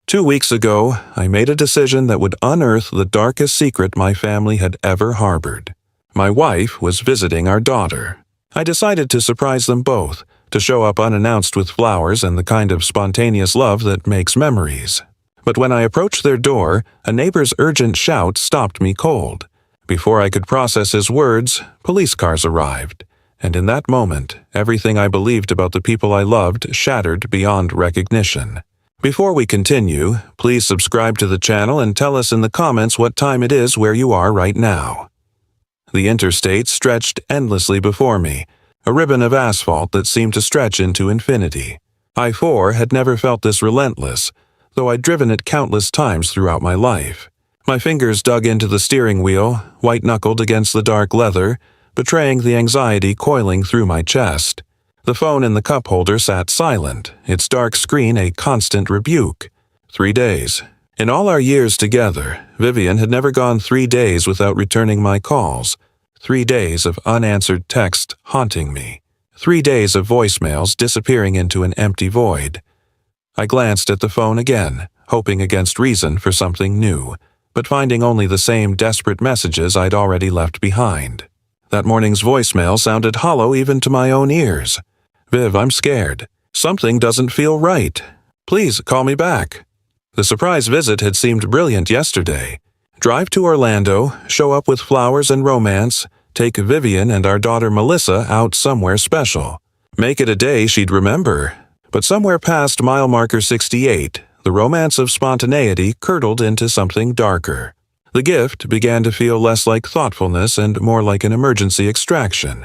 2 weeks ago, I made a decision that would unearth the darkest secret my family had ever harbored. My wife was visiting our daughter. I decided to surprise them both, to show up unannounced with flowers and the kind of spontaneous love that makes memories. But when I approached their door, a neighbor's urgent shout stopped me cold. Before I could process his words, police cars arrived. And in that moment, everything I believed about the people I loved shattered beyond recognition. Before we continue, please subscribe to the channel and tell us in the comments what time it is where you are right now. The interstate stretched endlessly before me, a ribbon of asphalt that seemed to stretch into infinity. I-4 had never felt this relentless, though I'd driven it countless times throughout my life. My fingers dug into the steering wheel, white-knuckled against the dark leather, betraying the anxiety coiling through my chest. The phone in the cup holder sat silent, its dark screen a constant rebuke. 3 days. In all our years together, Vivian had never gone 3 days without returning my calls. 3 days of unanswered text haunting me. 3 days of voicemails disappearing into an empty void. I glanced at the phone again, hoping against reason for something new, but finding only the same desperate messages I'd already left behind. That morning's voicemail sounded hollow even to my own ears. "Viv, I'm scared. Something doesn't feel right. Please call me back." The surprise visit had seemed brilliant yesterday. Drive to Orlando, show up with flowers and romance, take Vivian and our daughter Melissa out somewhere special. Make it a day she'd remember. But somewhere past mile marker 68, the romance of spontaneity curdled into something darker. The gift began to feel less like thoughtfulness and more like an emergency extraction.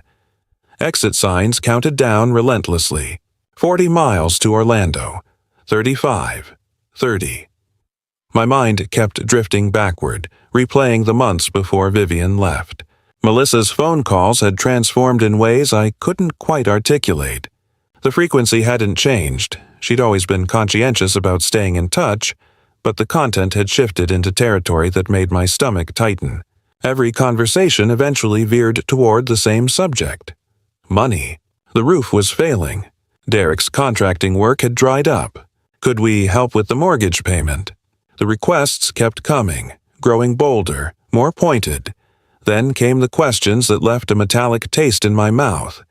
Exit signs counted down relentlessly. 40 miles to Orlando. 35. 30. My mind kept drifting backward, replaying the months before Vivian left. Melissa's phone calls had transformed in ways I couldn't quite articulate. The frequency hadn't changed. She'd always been conscientious about staying in touch, but the content had shifted into territory that made my stomach tighten. Every conversation eventually veered toward the same subject. Money. The roof was failing. Derek's contracting work had dried up. Could we help with the mortgage payment? The requests kept coming, growing bolder, more pointed. Then came the questions that left a metallic taste in my mouth.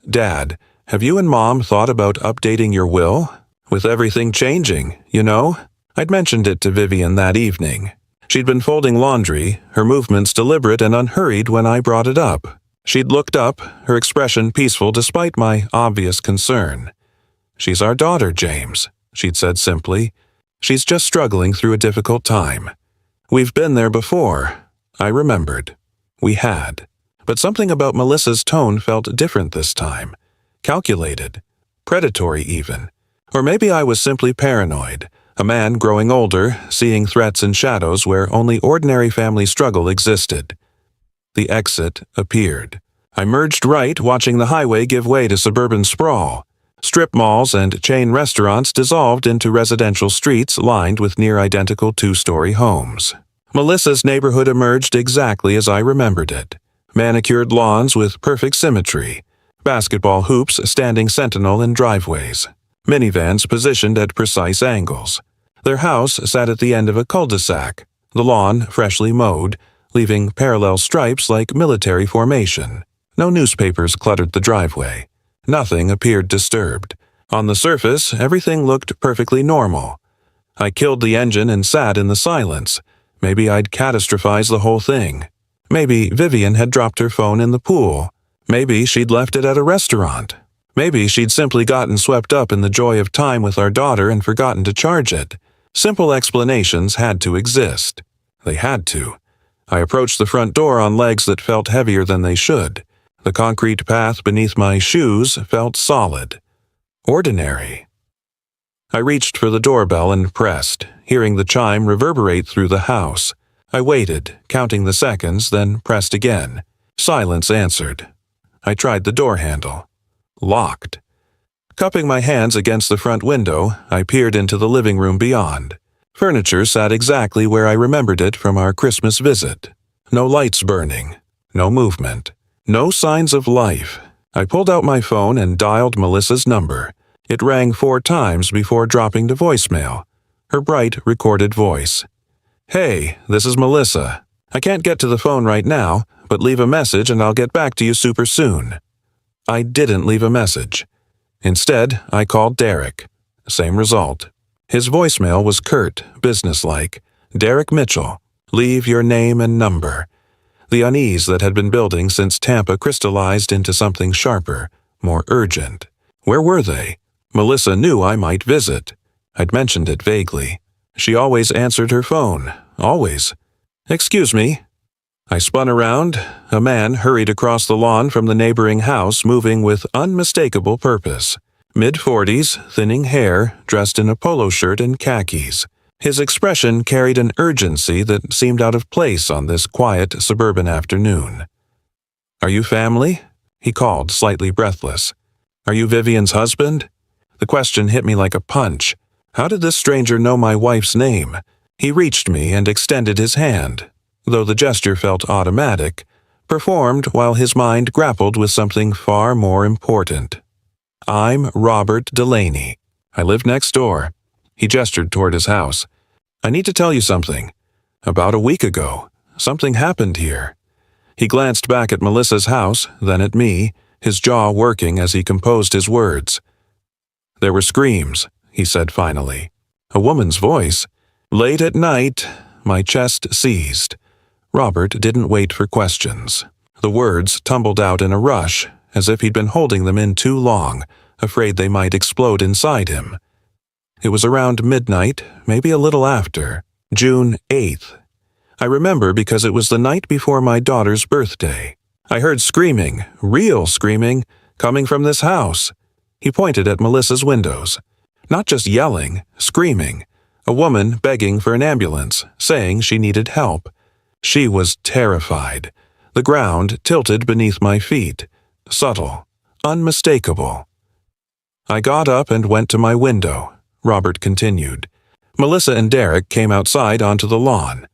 "Dad, have you and Mom thought about updating your will? With everything changing, you know?" I'd mentioned it to Vivian that evening. She'd been folding laundry, her movements deliberate and unhurried when I brought it up. She'd looked up, her expression peaceful despite my obvious concern. "She's our daughter, James," she'd said simply. "She's just struggling through a difficult time." We've been there before. I remembered. We had. But something about Melissa's tone felt different this time. Calculated. Predatory even. Or maybe I was simply paranoid. A man growing older, seeing threats in shadows where only ordinary family struggle existed. The exit appeared. I merged right, watching the highway give way to suburban sprawl. Strip malls and chain restaurants dissolved into residential streets lined with near-identical 2-story homes. Melissa's neighborhood emerged exactly as I remembered it. Manicured lawns with perfect symmetry. Basketball hoops standing sentinel in driveways. Minivans positioned at precise angles. Their house sat at the end of a cul-de-sac, the lawn freshly mowed, leaving parallel stripes like military formation. No newspapers cluttered the driveway. Nothing appeared disturbed. On the surface, everything looked perfectly normal. I killed the engine and sat in the silence. Maybe I'd catastrophized the whole thing. Maybe Vivian had dropped her phone in the pool. Maybe she'd left it at a restaurant. Maybe she'd simply gotten swept up in the joy of time with our daughter and forgotten to charge it. Simple explanations had to exist. They had to. I approached the front door on legs that felt heavier than they should. The concrete path beneath my shoes felt solid. Ordinary. I reached for the doorbell and pressed, hearing the chime reverberate through the house. I waited, counting the seconds, then pressed again. Silence answered. I tried the door handle. Locked. Cupping my hands against the front window, I peered into the living room beyond. Furniture sat exactly where I remembered it from our Christmas visit. No lights burning. No movement. No signs of life. I pulled out my phone and dialed Melissa's number. It rang 4 times before dropping to voicemail. her bright, recorded voice. "Hey, this is Melissa. I can't get to the phone right now, but leave a message and I'll get back to you super soon." I didn't leave a message. Instead, I called Derek. Same result. His voicemail was curt, businesslike. "Derek Mitchell, leave your name and number." The unease that had been building since Tampa crystallized into something sharper, more urgent. Where were they? Melissa knew I might visit. I'd mentioned it vaguely. She always answered her phone, always. "Excuse me." I spun around. A man hurried across the lawn from the neighboring house, moving with unmistakable purpose. Mid-40s, thinning hair, dressed in a polo shirt and khakis. His expression carried an urgency that seemed out of place on this quiet suburban afternoon. "Are you family?" he called, slightly breathless. "Are you Vivian's husband?" The question hit me like a punch. How did this stranger know my wife's name? He reached me and extended his hand, though the gesture felt automatic, performed while his mind grappled with something far more important. "I'm Robert Delaney. I live next door." He gestured toward his house. "I need to tell you something. About a week ago, something happened here." He glanced back at Melissa's house, then at me, his jaw working as he composed his words. "There were screams," he said finally. "A woman's voice. Late at night." My chest seized. Robert didn't wait for questions. The words tumbled out in a rush, as if he'd been holding them in too long, afraid they might explode inside him. It was around midnight, maybe a little after, June 8th. I remember because it was the night before my daughter's birthday. I heard screaming, real screaming, coming from this house. He pointed at Melissa's windows. Not just yelling, screaming. A woman begging for an ambulance, saying she needed help. She was terrified. The ground tilted beneath my feet. Subtle, unmistakable. I got up and went to my window, Robert continued. Melissa and Derek came outside onto the lawn.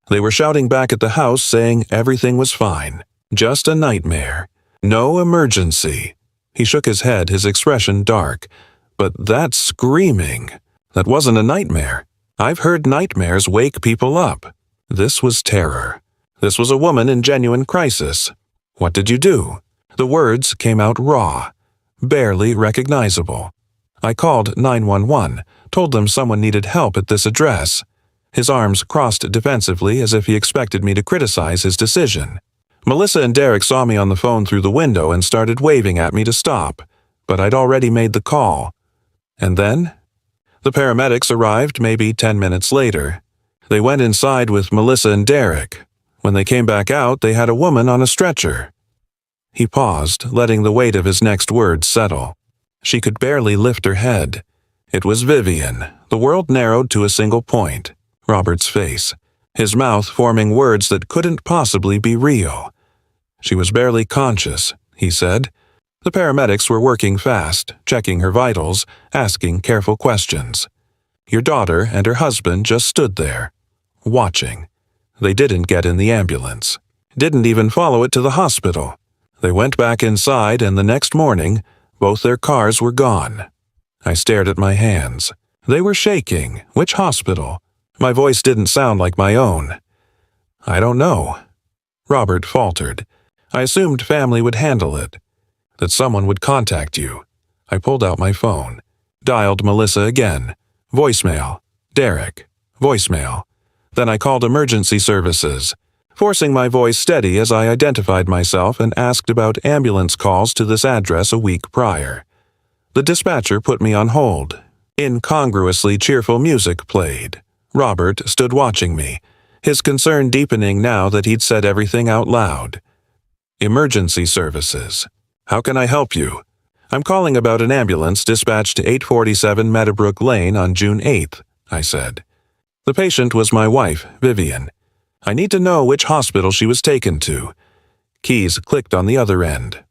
They were shouting back at the house saying everything was fine. Just a nightmare. No emergency. He shook his head, his expression dark. But that screaming, that wasn't a nightmare. I've heard nightmares wake people up. This was terror. This was a woman in genuine crisis. What did you do? The words came out raw, barely recognizable. I called 911, told them someone needed help at this address. His arms crossed defensively as if he expected me to criticize his decision. Melissa and Derek saw me on the phone through the window and started waving at me to stop, but I'd already made the call. And then? The paramedics arrived maybe 10 minutes later. They went inside with Melissa and Derek. When they came back out, they had a woman on a stretcher. He paused, letting the weight of his next words settle. She could barely lift her head. It was Vivian. The world narrowed to a single point, Robert's face, his mouth forming words that couldn't possibly be real. She was barely conscious, he said. The paramedics were working fast, checking her vitals, asking careful questions. Your daughter and her husband just stood there, watching. They didn't get in the ambulance, didn't even follow it to the hospital. They went back inside, and the next morning, both their cars were gone. I stared at my hands. They were shaking. Which hospital? My voice didn't sound like my own. I don't know. Robert faltered. I assumed family would handle it, that someone would contact you. I pulled out my phone, dialed Melissa again. Voicemail. Derek. Voicemail. Then I called emergency services, forcing my voice steady as I identified myself and asked about ambulance calls to this address a week prior. The dispatcher put me on hold. Incongruously cheerful music played. Robert stood watching me, his concern deepening now that he'd said everything out loud. Emergency services. How can I help you? I'm calling about an ambulance dispatched to 847 Meadowbrook Lane on June 8th, I said. The patient was my wife, Vivian. I need to know which hospital she was taken to. Keys clicked on the other end.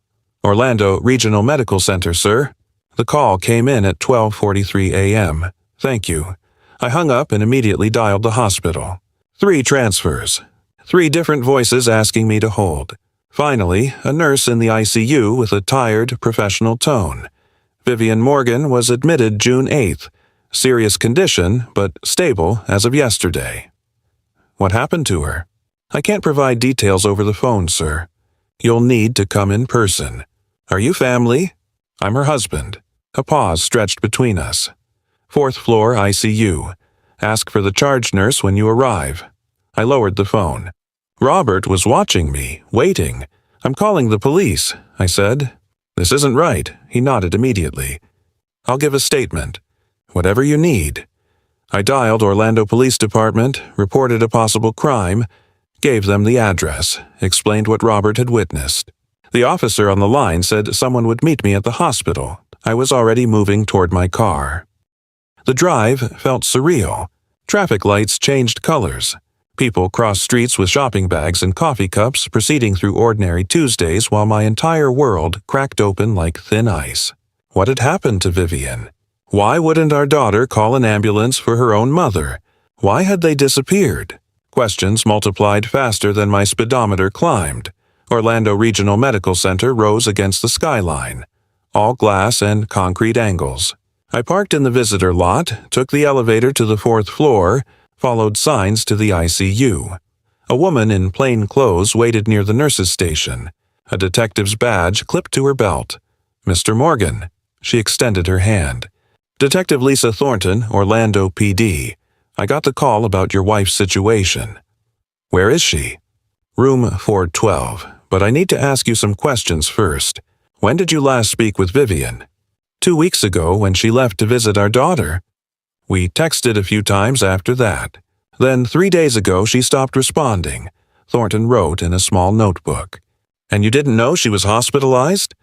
Orlando Regional Medical Center, sir. The call came in at 12:43 a.m. Thank you. I hung up and immediately dialed the hospital. 3 transfers. 3 different voices asking me to hold. Finally, a nurse in the ICU with a tired, professional tone. Vivian Morgan was admitted June 8th. Serious condition, but stable as of yesterday. What happened to her? I can't provide details over the phone, sir. You'll need to come in person. Are you family? I'm her husband. A pause stretched between us. 4th floor ICU. Ask for the charge nurse when you arrive. I lowered the phone. Robert was watching me, waiting. I'm calling the police, I said. This isn't right, he nodded immediately. I'll give a statement. Whatever you need. I dialed Orlando Police Department, reported a possible crime, gave them the address, explained what Robert had witnessed. The officer on the line said someone would meet me at the hospital. I was already moving toward my car. The drive felt surreal. Traffic lights changed colors. People crossed streets with shopping bags and coffee cups, proceeding through ordinary Tuesdays while my entire world cracked open like thin ice. What had happened to Vivian? Why wouldn't our daughter call an ambulance for her own mother? Why had they disappeared? Questions multiplied faster than my speedometer climbed. Orlando Regional Medical Center rose against the skyline. All glass and concrete angles. I parked in the visitor lot, took the elevator to the 4th floor, followed signs to the ICU. A woman in plain clothes waited near the nurse's station. A detective's badge clipped to her belt. Mr. Morgan. She extended her hand. Detective Lisa Thornton, Orlando PD. I got the call about your wife's situation. Where is she? Room 412, but I need to ask you some questions first. When did you last speak with Vivian? 2 weeks ago when she left to visit our daughter. We texted a few times after that. Then 3 days ago she stopped responding. Thornton wrote in a small notebook. And you didn't know she was hospitalized?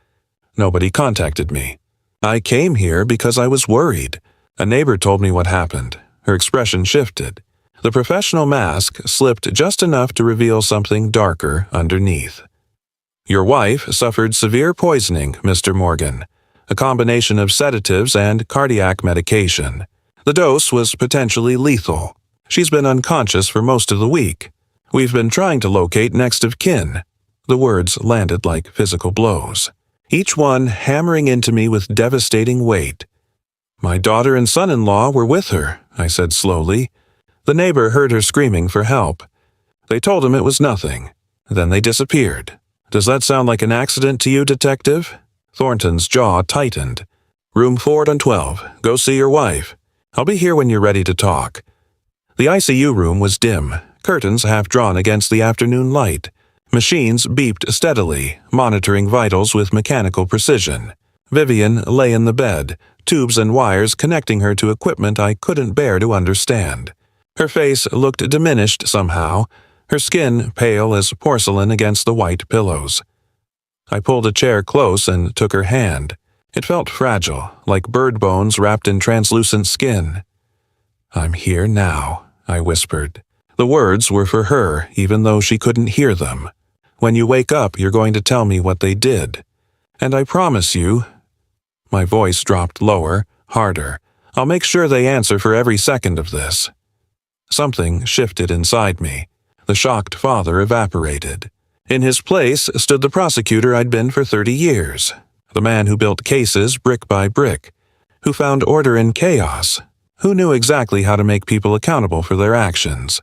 Nobody contacted me. I came here because I was worried. A neighbor told me what happened. Her expression shifted. The professional mask slipped just enough to reveal something darker underneath. Your wife suffered severe poisoning, Mr. Morgan. A combination of sedatives and cardiac medication. The dose was potentially lethal. She's been unconscious for most of the week. We've been trying to locate next of kin. The words landed like physical blows, each one hammering into me with devastating weight. My daughter and son-in-law were with her, I said slowly. The neighbor heard her screaming for help. They told him it was nothing. Then they disappeared. Does that sound like an accident to you, Detective? Thornton's jaw tightened. Room 412. Go see your wife. I'll be here when you're ready to talk. The ICU room was dim, curtains half drawn against the afternoon light. Machines beeped steadily, monitoring vitals with mechanical precision. Vivian lay in the bed, tubes and wires connecting her to equipment I couldn't bear to understand. Her face looked diminished somehow, her skin pale as porcelain against the white pillows. I pulled a chair close and took her hand. It felt fragile, like bird bones wrapped in translucent skin. I'm here now, I whispered. The words were for her, even though she couldn't hear them. When you wake up, you're going to tell me what they did. And I promise you... My voice dropped lower, harder. I'll make sure they answer for every second of this. Something shifted inside me. The shocked father evaporated. In his place stood the prosecutor I'd been for 30 years, the man who built cases brick by brick, who found order in chaos, who knew exactly how to make people accountable for their actions.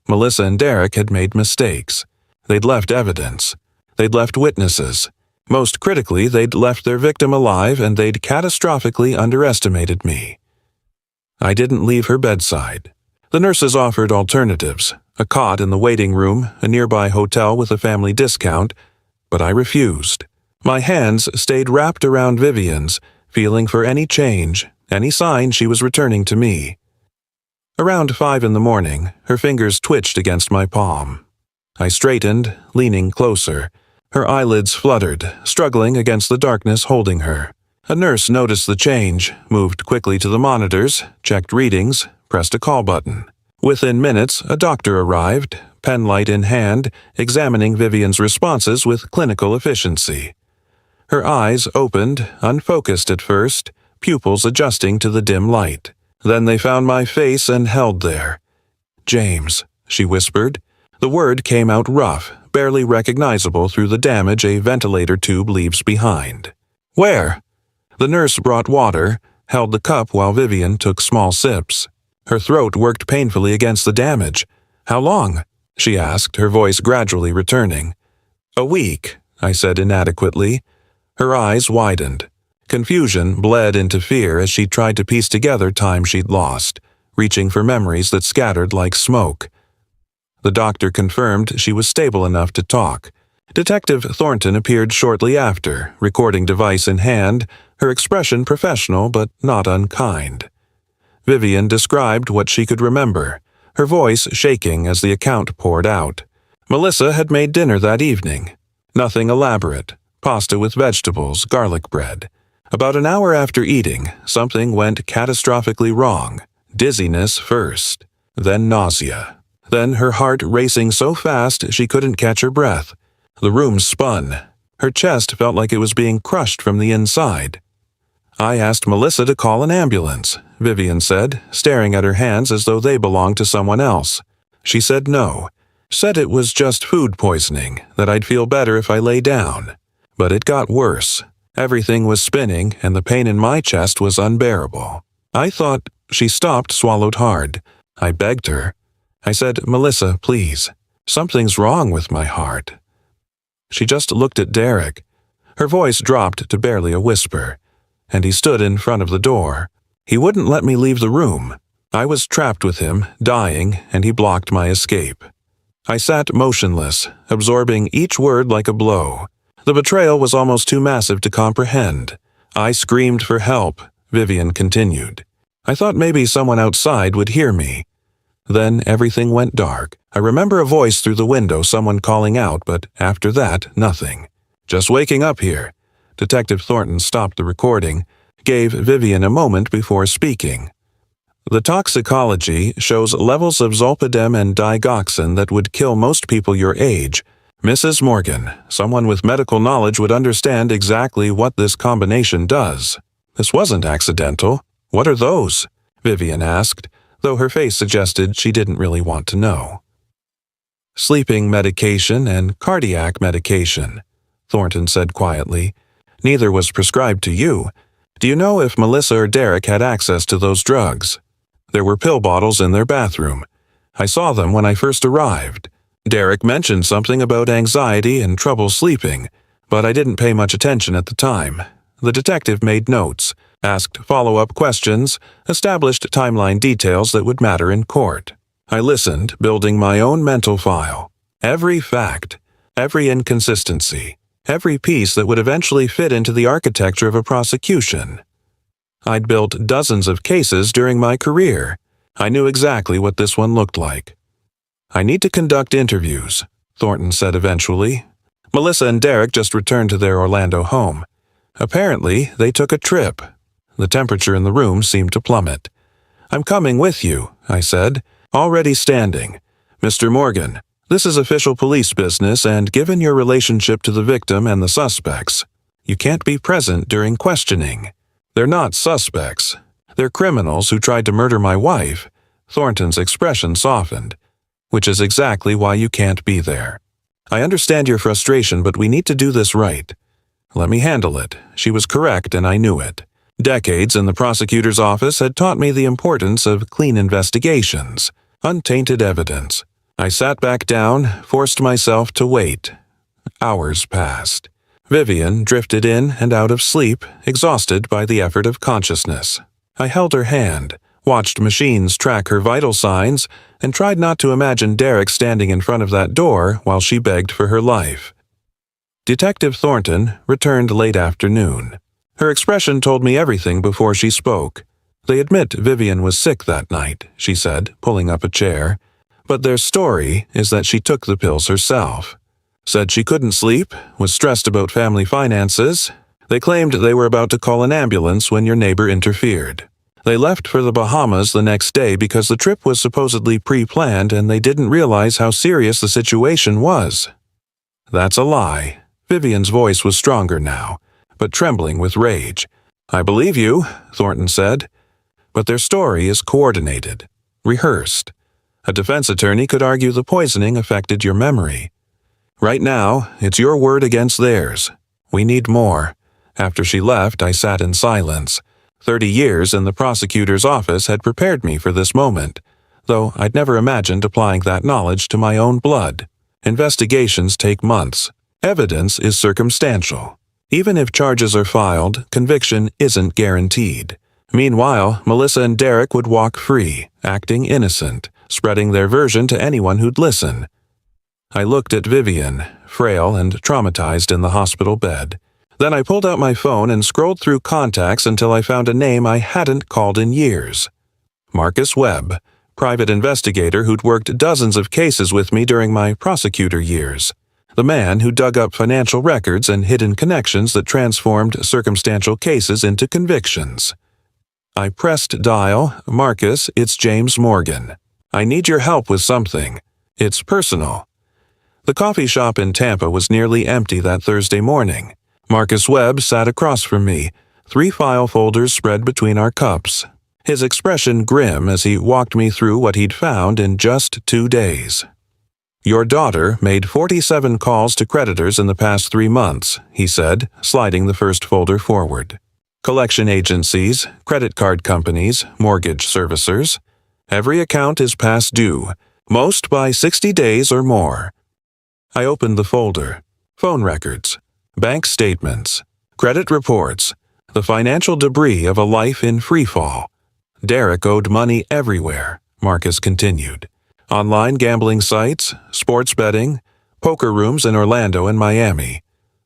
Melissa and Derek had made mistakes. They'd left evidence. They'd left witnesses. Most critically, they'd left their victim alive and they'd catastrophically underestimated me. I didn't leave her bedside. The nurses offered alternatives, a cot in the waiting room, a nearby hotel with a family discount, but I refused. My hands stayed wrapped around Vivian's, feeling for any change, any sign she was returning to me. Around 5 in the morning, her fingers twitched against my palm. I straightened, leaning closer. Her eyelids fluttered, struggling against the darkness holding her. A nurse noticed the change, moved quickly to the monitors, checked readings, pressed a call button. Within minutes, a doctor arrived, penlight in hand, examining Vivian's responses with clinical efficiency. Her eyes opened, unfocused at first, pupils adjusting to the dim light. Then they found my face and held there. "James," she whispered. The word came out rough, barely recognizable through the damage a ventilator tube leaves behind. "Where?" The nurse brought water, held the cup while Vivian took small sips. Her throat worked painfully against the damage. "How long?" she asked, her voice gradually returning. "A week," I said inadequately. Her eyes widened. Confusion bled into fear as she tried to piece together time she'd lost, reaching for memories that scattered like smoke. The doctor confirmed she was stable enough to talk. Detective Thornton appeared shortly after, recording device in hand, her expression professional but not unkind. Vivian described what she could remember, her voice shaking as the account poured out. Melissa had made dinner that evening. Nothing elaborate. Pasta with vegetables, garlic bread. About an hour after eating, something went catastrophically wrong. Dizziness first, then nausea. Then her heart racing so fast she couldn't catch her breath. The room spun. Her chest felt like it was being crushed from the inside. "I asked Melissa to call an ambulance," Vivian said, staring at her hands as though they belonged to someone else. "She said no. Said it was just food poisoning, that I'd feel better if I lay down. But it got worse. Everything was spinning, and the pain in my chest was unbearable. I thought—" She stopped, swallowed hard. I begged her. I said, "Melissa, please. Something's wrong with my heart." She just looked at Derek. Her voice dropped to barely a whisper, and he stood in front of the door. He wouldn't let me leave the room. I was trapped with him, dying, and he blocked my escape. I sat motionless, absorbing each word like a blow. The betrayal was almost too massive to comprehend. I screamed for help, Vivian continued. I thought maybe someone outside would hear me. Then everything went dark. I remember a voice through the window, someone calling out, but after that, nothing. "Just waking up here." Detective Thornton stopped the recording, gave Vivian a moment before speaking. "The toxicology shows levels of zolpidem and digoxin that would kill most people your age. Mrs. Morgan, someone with medical knowledge would understand exactly what this combination does. This wasn't accidental. What are those?" Vivian asked, though her face suggested she didn't really want to know. "Sleeping medication and cardiac medication," Thornton said quietly. "Neither was prescribed to you. Do you know if Melissa or Derek had access to those drugs? There were pill bottles in their bathroom. I saw them when I first arrived. Derek mentioned something about anxiety and trouble sleeping, but I didn't pay much attention at the time." The detective made notes, asked follow-up questions, established timeline details that would matter in court. I listened, building my own mental file. Every fact, every inconsistency, every piece that would eventually fit into the architecture of a prosecution. I'd built dozens of cases during my career. I knew exactly what this one looked like. "I need to conduct interviews," Thornton said eventually. "Melissa and Derek just returned to their Orlando home. Apparently, they took a trip." The temperature in the room seemed to plummet. "I'm coming with you," I said, already standing. "Mr. Morgan, this is official police business, and given your relationship to the victim and the suspects, you can't be present during questioning. They're not suspects. They're criminals who tried to murder my wife." Thornton's expression softened. "Which is exactly why you can't be there. I understand your frustration, but we need to do this right." Let me handle it. She was correct, and I knew it. Decades in the prosecutor's office had taught me the importance of clean investigations, untainted evidence. I sat back down, forced myself to wait. Hours passed. Vivian drifted in and out of sleep, exhausted by the effort of consciousness. I held her hand, watched machines track her vital signs, and tried not to imagine Derek standing in front of that door while she begged for her life. Detective Thornton returned late afternoon. Her expression told me everything before she spoke. "They admit Vivian was sick that night," she said, pulling up a chair. "But their story is that she took the pills herself. Said she couldn't sleep, was stressed about family finances. They claimed they were about to call an ambulance when your neighbor interfered. They left for the Bahamas the next day because the trip was supposedly pre-planned and they didn't realize how serious the situation was." "That's a lie." Vivian's voice was stronger now, but trembling with rage. "I believe you," Thornton said. "But their story is coordinated, rehearsed. A defense attorney could argue the poisoning affected your memory. Right now, it's your word against theirs. We need more." After she left, I sat in silence. 30 years in the prosecutor's office had prepared me for this moment, though I'd never imagined applying that knowledge to my own blood. Investigations take months. Evidence is circumstantial. Even if charges are filed, conviction isn't guaranteed. Meanwhile, Melissa and Derek would walk free, acting innocent, spreading their version to anyone who'd listen. I looked at Vivian, frail and traumatized in the hospital bed. Then I pulled out my phone and scrolled through contacts until I found a name I hadn't called in years. Marcus Webb, private investigator who'd worked dozens of cases with me during my prosecutor years. The man who dug up financial records and hidden connections that transformed circumstantial cases into convictions. I pressed dial. Marcus, it's James Morgan. I need your help with something. It's personal. The coffee shop in Tampa was nearly empty that Thursday morning. Marcus Webb sat across from me, 3 file folders spread between our cups. His expression grim as he walked me through what he'd found in just 2 days. Your daughter made 47 calls to creditors in the past 3 months, he said, sliding the first folder forward. Collection agencies, credit card companies, mortgage servicers. Every account is past due, most by 60 days or more. I opened the folder. Phone records, bank statements, credit reports, the financial debris of a life in freefall. Derek owed money everywhere, Marcus continued. Online gambling sites, sports betting, poker rooms in Orlando and Miami.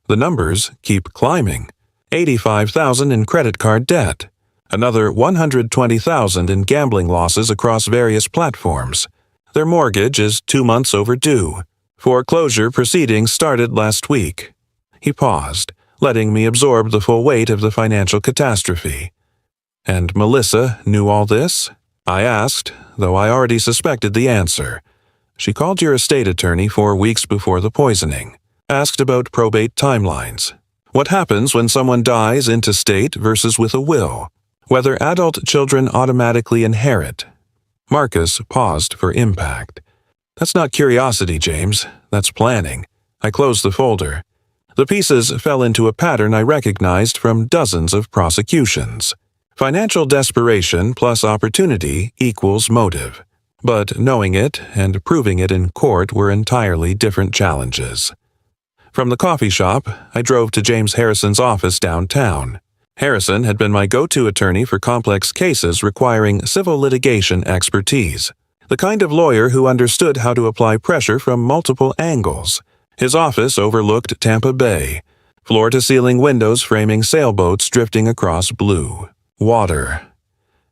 The numbers keep climbing. $85,000 in credit card debt. Another $120,000 in gambling losses across various platforms. Their mortgage is 2 months overdue. Foreclosure proceedings started last week. He paused, letting me absorb the full weight of the financial catastrophe. And Melissa knew all this? I asked, though I already suspected the answer. She called your estate attorney 4 weeks before the poisoning, asked about probate timelines. What happens when someone dies intestate versus with a will? Whether adult children automatically inherit. Marcus paused for impact. That's not curiosity, James. That's planning. I closed the folder. The pieces fell into a pattern I recognized from dozens of prosecutions. Financial desperation plus opportunity equals motive. But knowing it and proving it in court were entirely different challenges. From the coffee shop, I drove to James Harrison's office downtown. Harrison had been my go-to attorney for complex cases requiring civil litigation expertise. The kind of lawyer who understood how to apply pressure from multiple angles. His office overlooked Tampa Bay, floor-to-ceiling windows framing sailboats drifting across blue water.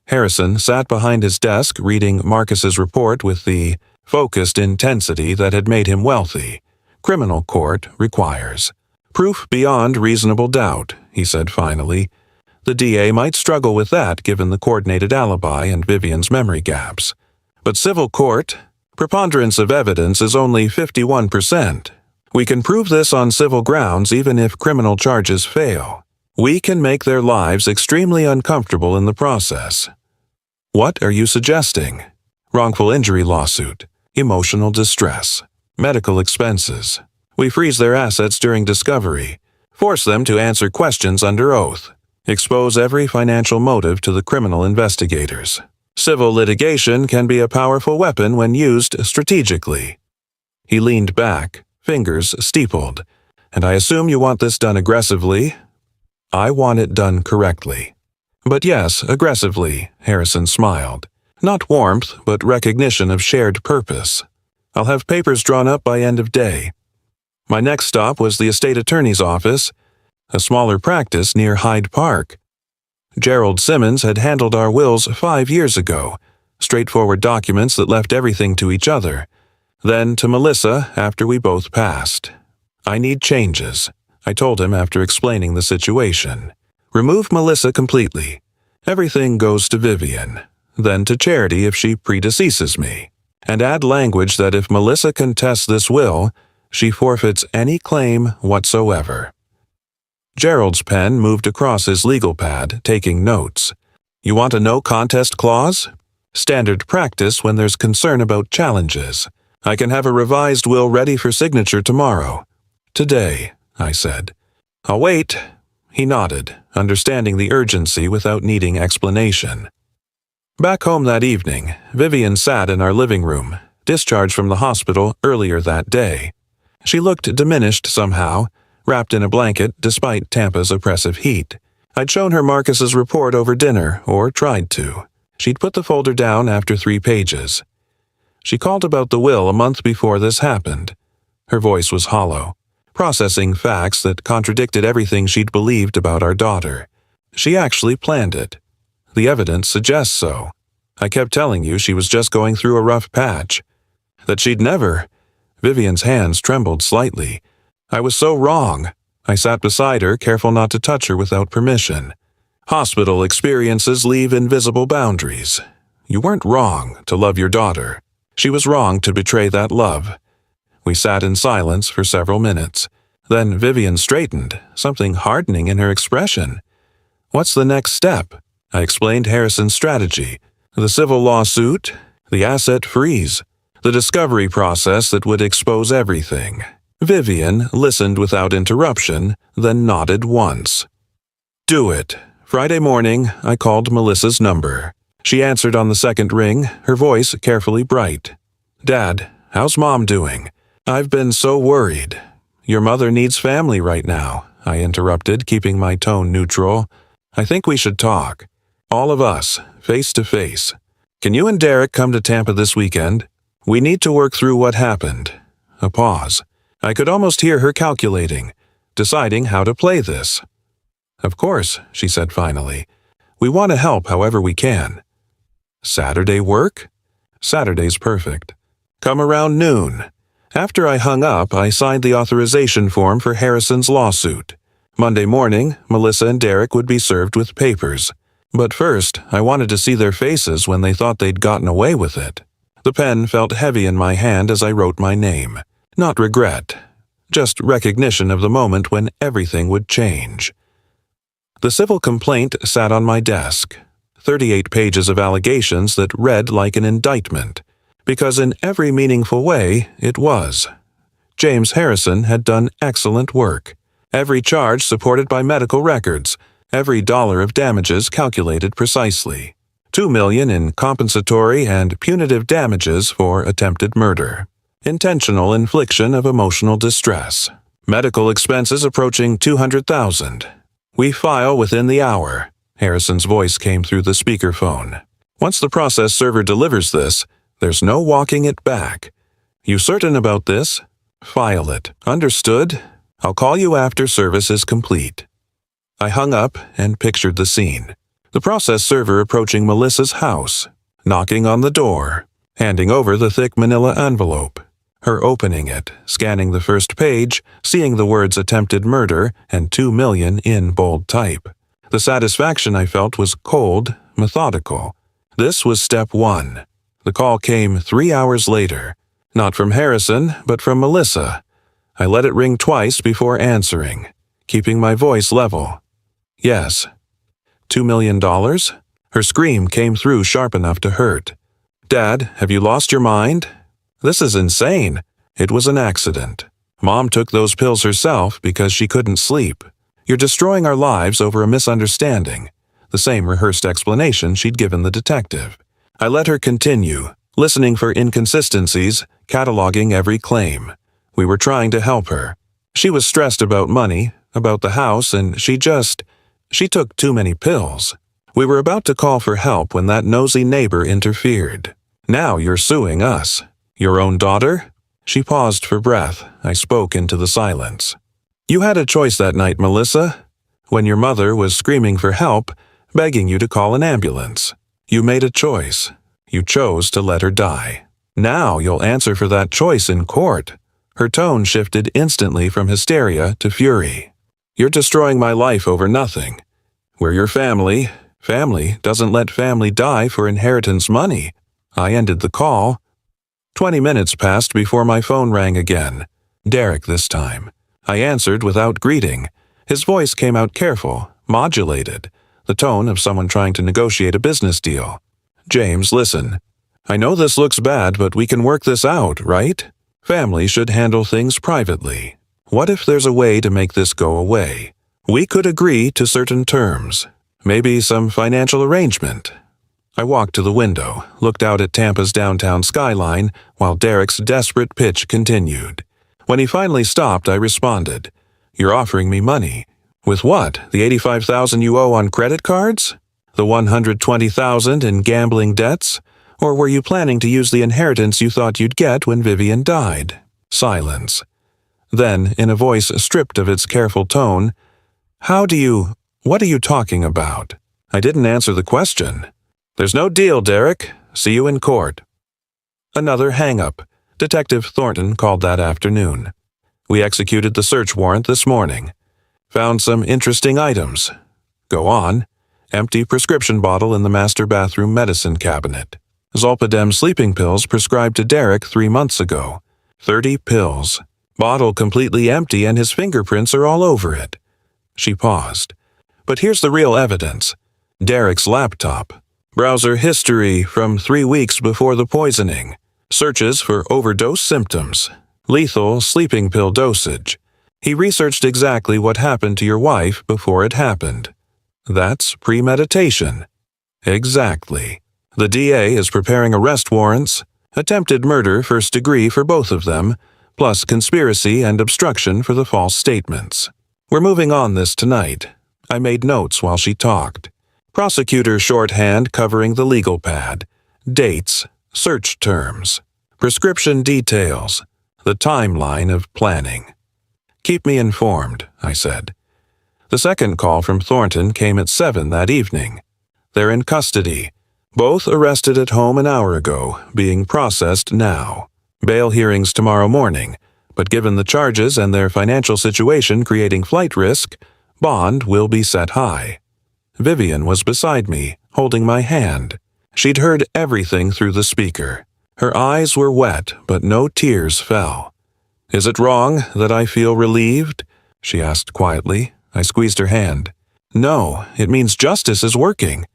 Harrison sat behind his desk reading Marcus's report with the focused intensity that had made him wealthy. Criminal court requires proof beyond reasonable doubt, he said finally. The DA might struggle with that given the coordinated alibi and Vivian's memory gaps. But civil court, preponderance of evidence is only 51%. We can prove this on civil grounds even if criminal charges fail. We can make their lives extremely uncomfortable in the process. What are you suggesting? Wrongful injury lawsuit, emotional distress, medical expenses. We freeze their assets during discovery, force them to answer questions under oath, expose every financial motive to the criminal investigators. Civil litigation can be a powerful weapon when used strategically. He leaned back, fingers steepled. And I assume you want this done aggressively? I want it done correctly. But yes, aggressively, Harrison smiled. Not warmth, but recognition of shared purpose. I'll have papers drawn up by end of day. My next stop was the estate attorney's office, a smaller practice near Hyde Park. Gerald Simmons had handled our wills 5 years ago, straightforward documents that left everything to each other. Then to Melissa after we both passed. I need changes, I told him after explaining the situation. Remove Melissa completely. Everything goes to Vivian, then to Charity if she predeceases me. And add language that if Melissa contests this will, she forfeits any claim whatsoever. Gerald's pen moved across his legal pad, taking notes. You want a no-contest clause? Standard practice when there's concern about challenges. I can have a revised will ready for signature tomorrow. Today, I said. I'll wait. He nodded, understanding the urgency without needing explanation. Back home that evening, Vivian sat in our living room, discharged from the hospital earlier that day. She looked diminished somehow, wrapped in a blanket despite Tampa's oppressive heat. I'd shown her Marcus's report over dinner, or tried to. She'd put the folder down after 3 pages. She called about the will a month before this happened. Her voice was hollow, processing facts that contradicted everything she'd believed about our daughter. She actually planned it. The evidence suggests so. I kept telling you she was just going through a rough patch. That she'd never. Vivian's hands trembled slightly. I was so wrong. I sat beside her, careful not to touch her without permission. Hospital experiences leave invisible boundaries. You weren't wrong to love your daughter. She was wrong to betray that love. We sat in silence for several minutes. Then Vivian straightened, something hardening in her expression. What's the next step? I explained Harrison's strategy. The civil lawsuit, the asset freeze, the discovery process that would expose everything. Vivian listened without interruption, then nodded once. Do it. Friday morning, I called Melissa's number. She answered on the second ring, her voice carefully bright. Dad, how's Mom doing? I've been so worried. Your mother needs family right now, I interrupted, keeping my tone neutral. I think we should talk. All of us, face to face. Can you and Derek come to Tampa this weekend? We need to work through what happened. A pause. I could almost hear her calculating, deciding how to play this. Of course, she said finally. We want to help however we can. Saturday work? Saturday's perfect. Come around noon. After I hung up, I signed the authorization form for Harrison's lawsuit. Monday morning, Melissa and Derek would be served with papers. But first, I wanted to see their faces when they thought they'd gotten away with it. The pen felt heavy in my hand as I wrote my name. Not regret, just recognition of the moment when everything would change. The civil complaint sat on my desk, 38 pages of allegations that read like an indictment, because in every meaningful way it was. James Harrison had done excellent work, every charge supported by medical records, every dollar of damages calculated precisely. $2 million in compensatory and punitive damages for attempted murder. Intentional infliction of emotional distress. Medical expenses approaching $200,000. We file within the hour. Harrison's voice came through the speakerphone. Once the process server delivers this, there's no walking it back. You certain about this? File it. Understood? I'll call you after service is complete. I hung up and pictured the scene. The process server approaching Melissa's house, knocking on the door, handing over the thick manila envelope. Her opening it, scanning the first page, seeing the words attempted murder and $2 million in bold type. The satisfaction I felt was cold, methodical. This was step 1. The call came 3 hours later. Not from Harrison, but from Melissa. I let it ring twice before answering, keeping my voice level. Yes. $2 million? Her scream came through sharp enough to hurt. Dad, have you lost your mind? This is insane. It was an accident. Mom took those pills herself because she couldn't sleep. You're destroying our lives over a misunderstanding. The same rehearsed explanation she'd given the detective. I let her continue, listening for inconsistencies, cataloging every claim. We were trying to help her. She was stressed about money, about the house, and she took too many pills. We were about to call for help when that nosy neighbor interfered. Now you're suing us. Your own daughter? She paused for breath. I spoke into the silence. You had a choice that night, Melissa. When your mother was screaming for help, begging you to call an ambulance. You made a choice. You chose to let her die. Now you'll answer for that choice in court. Her tone shifted instantly from hysteria to fury. You're destroying my life over nothing. We're your family. Family doesn't let family die for inheritance money. I ended the call. 20 minutes passed before my phone rang again. Derek this time. I answered without greeting. His voice came out careful, modulated, the tone of someone trying to negotiate a business deal. James, listen. I know this looks bad, but we can work this out, right? Family should handle things privately. What if there's a way to make this go away? We could agree to certain terms, maybe some financial arrangement. I walked to the window, looked out at Tampa's downtown skyline while Derek's desperate pitch continued. When he finally stopped, I responded, "You're offering me money. With what? The $85,000 you owe on credit cards? The $120,000 in gambling debts? Or were you planning to use the inheritance you thought you'd get when Vivian died?" Silence. Then, in a voice stripped of its careful tone, "What are you talking about?" I didn't answer the question. "There's no deal, Derek. See you in court." Another hang-up. Detective Thornton called that afternoon. We executed the search warrant this morning. Found some interesting items. Go on. Empty prescription bottle in the master bathroom medicine cabinet. Zolpidem sleeping pills prescribed to Derek 3 months ago. 30 pills. Bottle completely empty and his fingerprints are all over it. She paused. But here's the real evidence. Derek's laptop. Browser history from 3 weeks before the poisoning. Searches for overdose symptoms. Lethal sleeping pill dosage. He researched exactly what happened to your wife before it happened. That's premeditation. Exactly. The DA is preparing arrest warrants, attempted murder first degree for both of them, plus conspiracy and obstruction for the false statements. We're moving on this tonight. I made notes while she talked. Prosecutor shorthand covering the legal pad. Dates, search terms, prescription details, the timeline of planning. "Keep me informed," I said. The second call from Thornton came at 7 that evening. They're in custody. Both arrested at home an hour ago, being processed now. Bail hearings tomorrow morning, but given the charges and their financial situation creating flight risk, bond will be set high. Vivian was beside me, holding my hand. She'd heard everything through the speaker. Her eyes were wet, but no tears fell. "Is it wrong that I feel relieved?" she asked quietly. I squeezed her hand. "No, it means justice is working."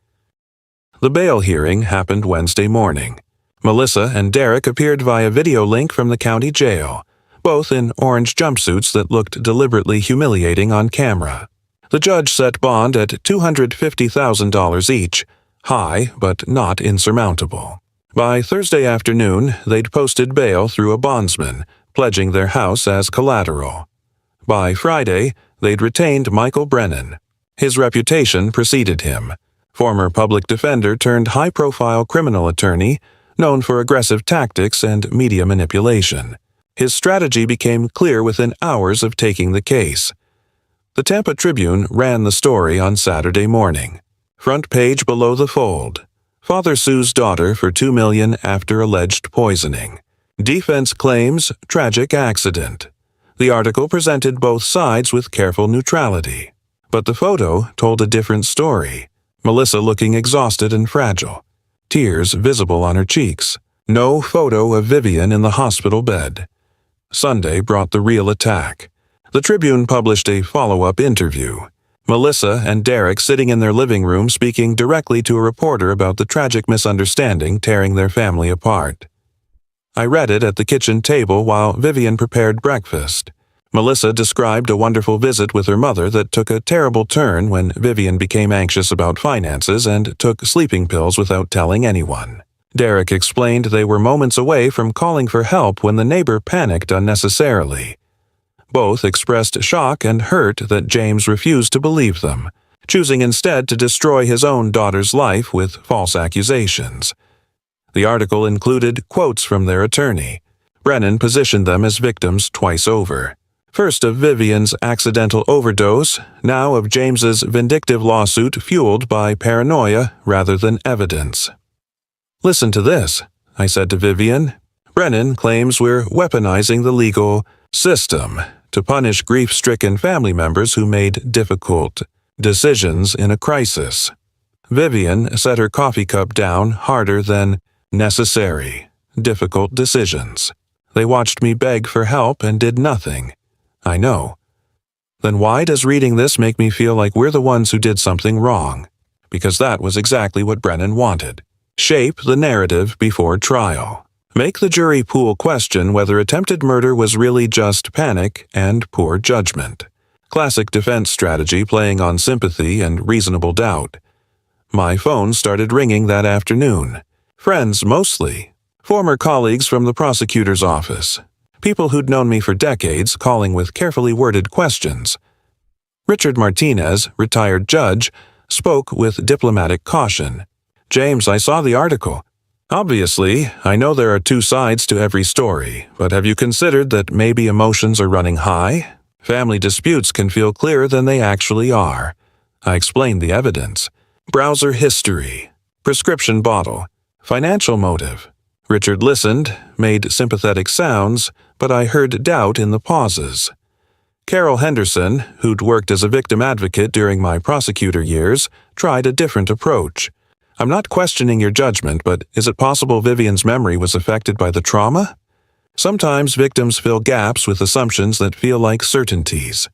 The bail hearing happened Wednesday morning. Melissa and Derek appeared via video link from the county jail, both in orange jumpsuits that looked deliberately humiliating on camera. The judge set bond at $250,000 each, high but not insurmountable. By Thursday afternoon, they'd posted bail through a bondsman, pledging their house as collateral. By Friday, they'd retained Michael Brennan. His reputation preceded him. Former public defender turned high-profile criminal attorney, known for aggressive tactics and media manipulation. His strategy became clear within hours of taking the case. The Tampa Tribune ran the story on Saturday morning. Front page below the fold. Father sues daughter for $2 million after alleged poisoning. Defense claims tragic accident. The article presented both sides with careful neutrality. But the photo told a different story. Melissa looking exhausted and fragile. Tears visible on her cheeks. No photo of Vivian in the hospital bed. Sunday brought the real attack. The Tribune published a follow-up interview. Melissa and Derek sitting in their living room speaking directly to a reporter about the tragic misunderstanding tearing their family apart. I read it at the kitchen table while Vivian prepared breakfast. Melissa described a wonderful visit with her mother that took a terrible turn when Vivian became anxious about finances and took sleeping pills without telling anyone. Derek explained they were moments away from calling for help when the neighbor panicked unnecessarily. Both expressed shock and hurt that James refused to believe them, choosing instead to destroy his own daughter's life with false accusations. The article included quotes from their attorney. Brennan positioned them as victims twice over. First of Vivian's accidental overdose, now of James's vindictive lawsuit fueled by paranoia rather than evidence. "Listen to this," I said to Vivian. "Brennan claims we're weaponizing the legal system to punish grief-stricken family members who made difficult decisions in a crisis." Vivian set her coffee cup down harder than necessary. Difficult decisions. They watched me beg for help and did nothing. I know. Then why does reading this make me feel like we're the ones who did something wrong? Because that was exactly what Brennan wanted. Shape the narrative before trial. Make the jury pool question whether attempted murder was really just panic and poor judgment. Classic defense strategy playing on sympathy and reasonable doubt. My phone started ringing that afternoon. Friends mostly. Former colleagues from the prosecutor's office. People who'd known me for decades calling with carefully worded questions. Richard Martinez, retired judge, spoke with diplomatic caution. "James, I saw the article. Obviously, I know there are two sides to every story, but have you considered that maybe emotions are running high? Family disputes can feel clearer than they actually are." I explained the evidence. Browser history. Prescription bottle. Financial motive. Richard listened, made sympathetic sounds, but I heard doubt in the pauses. Carol Henderson, who'd worked as a victim advocate during my prosecutor years, tried a different approach. "I'm not questioning your judgment, but is it possible Vivian's memory was affected by the trauma? Sometimes victims fill gaps with assumptions that feel like certainties."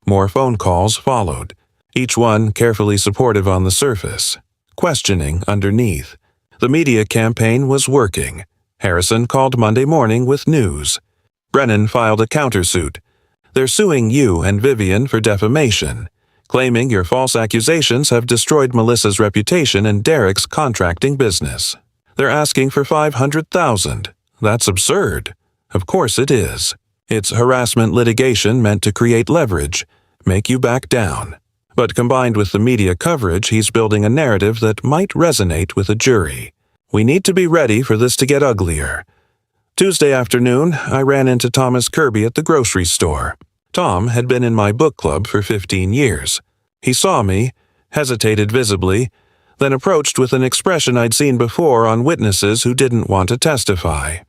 More phone calls followed, each one carefully supportive on the surface, questioning underneath. The media campaign was working. Harrison called Monday morning with news. Brennan filed a countersuit. "They're suing you and Vivian for defamation, claiming your false accusations have destroyed Melissa's reputation and Derek's contracting business. They're asking for $500,000. That's absurd." Of course it is. It's harassment litigation meant to create leverage, make you back down. But combined with the media coverage, he's building a narrative that might resonate with a jury. We need to be ready for this to get uglier. Tuesday afternoon, I ran into Thomas Kirby at the grocery store. Tom had been in my book club for 15 years. He saw me, hesitated visibly, then approached with an expression I'd seen before on witnesses who didn't want to testify.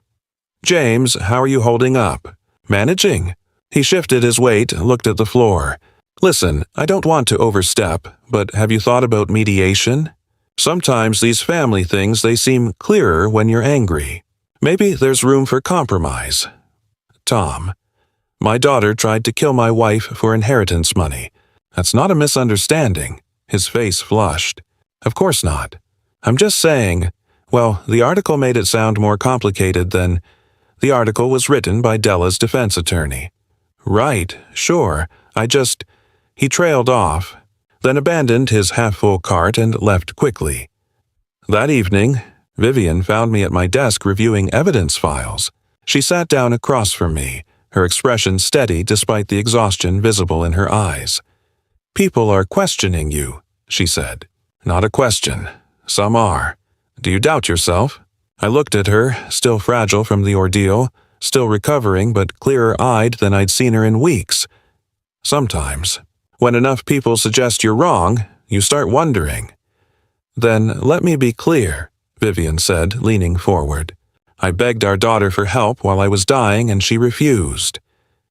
"James, how are you holding up? Managing?" He shifted his weight, looked at the floor. "Listen, I don't want to overstep, but have you thought about mediation? Sometimes these family things, they seem clearer when you're angry. Maybe there's room for compromise." Tom: "My daughter tried to kill my wife for inheritance money. That's not a misunderstanding." His face flushed. "Of course not. I'm just saying, well, the article made it sound more complicated than... The article was written by Della's defense attorney." "Right, sure, I just..." He trailed off, then abandoned his half-full cart and left quickly. That evening, Vivian found me at my desk reviewing evidence files. She sat down across from me, her expression steady despite the exhaustion visible in her eyes. "People are questioning you," she said. "Not a question. Some are. Do you doubt yourself?" I looked at her, still fragile from the ordeal, still recovering but clearer-eyed than I'd seen her in weeks. "Sometimes. When enough people suggest you're wrong, you start wondering." "Then let me be clear," Vivian said, leaning forward. "I begged our daughter for help while I was dying and she refused.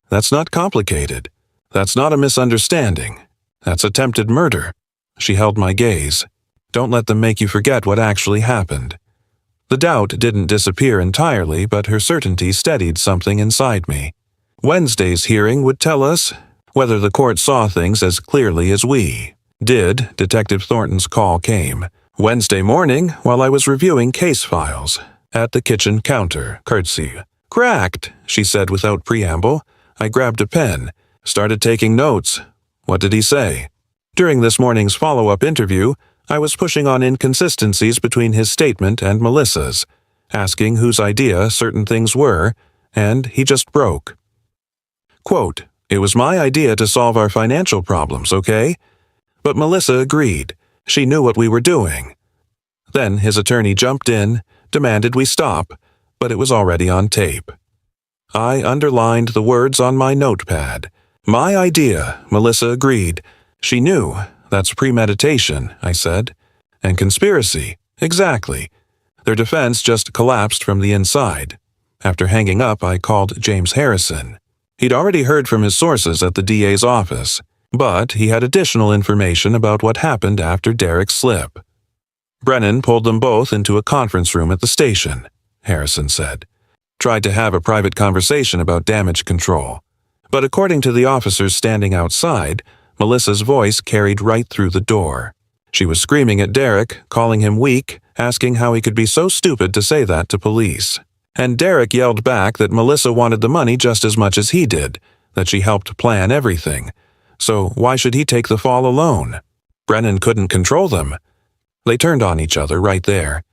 That's not complicated. That's not a misunderstanding. That's attempted murder." She held my gaze. "Don't let them make you forget what actually happened." The doubt didn't disappear entirely, but her certainty steadied something inside me. Wednesday's hearing would tell us whether the court saw things as clearly as we did. Detective Thornton's call came Wednesday morning while I was reviewing case files at the kitchen counter, curtsy. "Cracked," she said without preamble. I grabbed a pen, started taking notes. What did he say? During this morning's follow-up interview, I was pushing on inconsistencies between his statement and Melissa's, asking whose idea certain things were, and he just broke. Quote, "It was my idea to solve our financial problems, okay? But Melissa agreed. She knew what we were doing." Then his attorney jumped in, demanded we stop, but it was already on tape. I underlined the words on my notepad. "My idea, Melissa agreed. She knew. That's premeditation," I said. "And conspiracy. Exactly." Their defense just collapsed from the inside. After hanging up, I called James Harrison. He'd already heard from his sources at the DA's office, but he had additional information about what happened after Derek's slip. "Brennan pulled them both into a conference room at the station," Harrison said. "Tried to have a private conversation about damage control. But according to the officers standing outside, Melissa's voice carried right through the door. She was screaming at Derek, calling him weak, asking how he could be so stupid to say that to police. And Derek yelled back that Melissa wanted the money just as much as he did, that she helped plan everything. So why should he take the fall alone? Brennan couldn't control them. They turned on each other right there.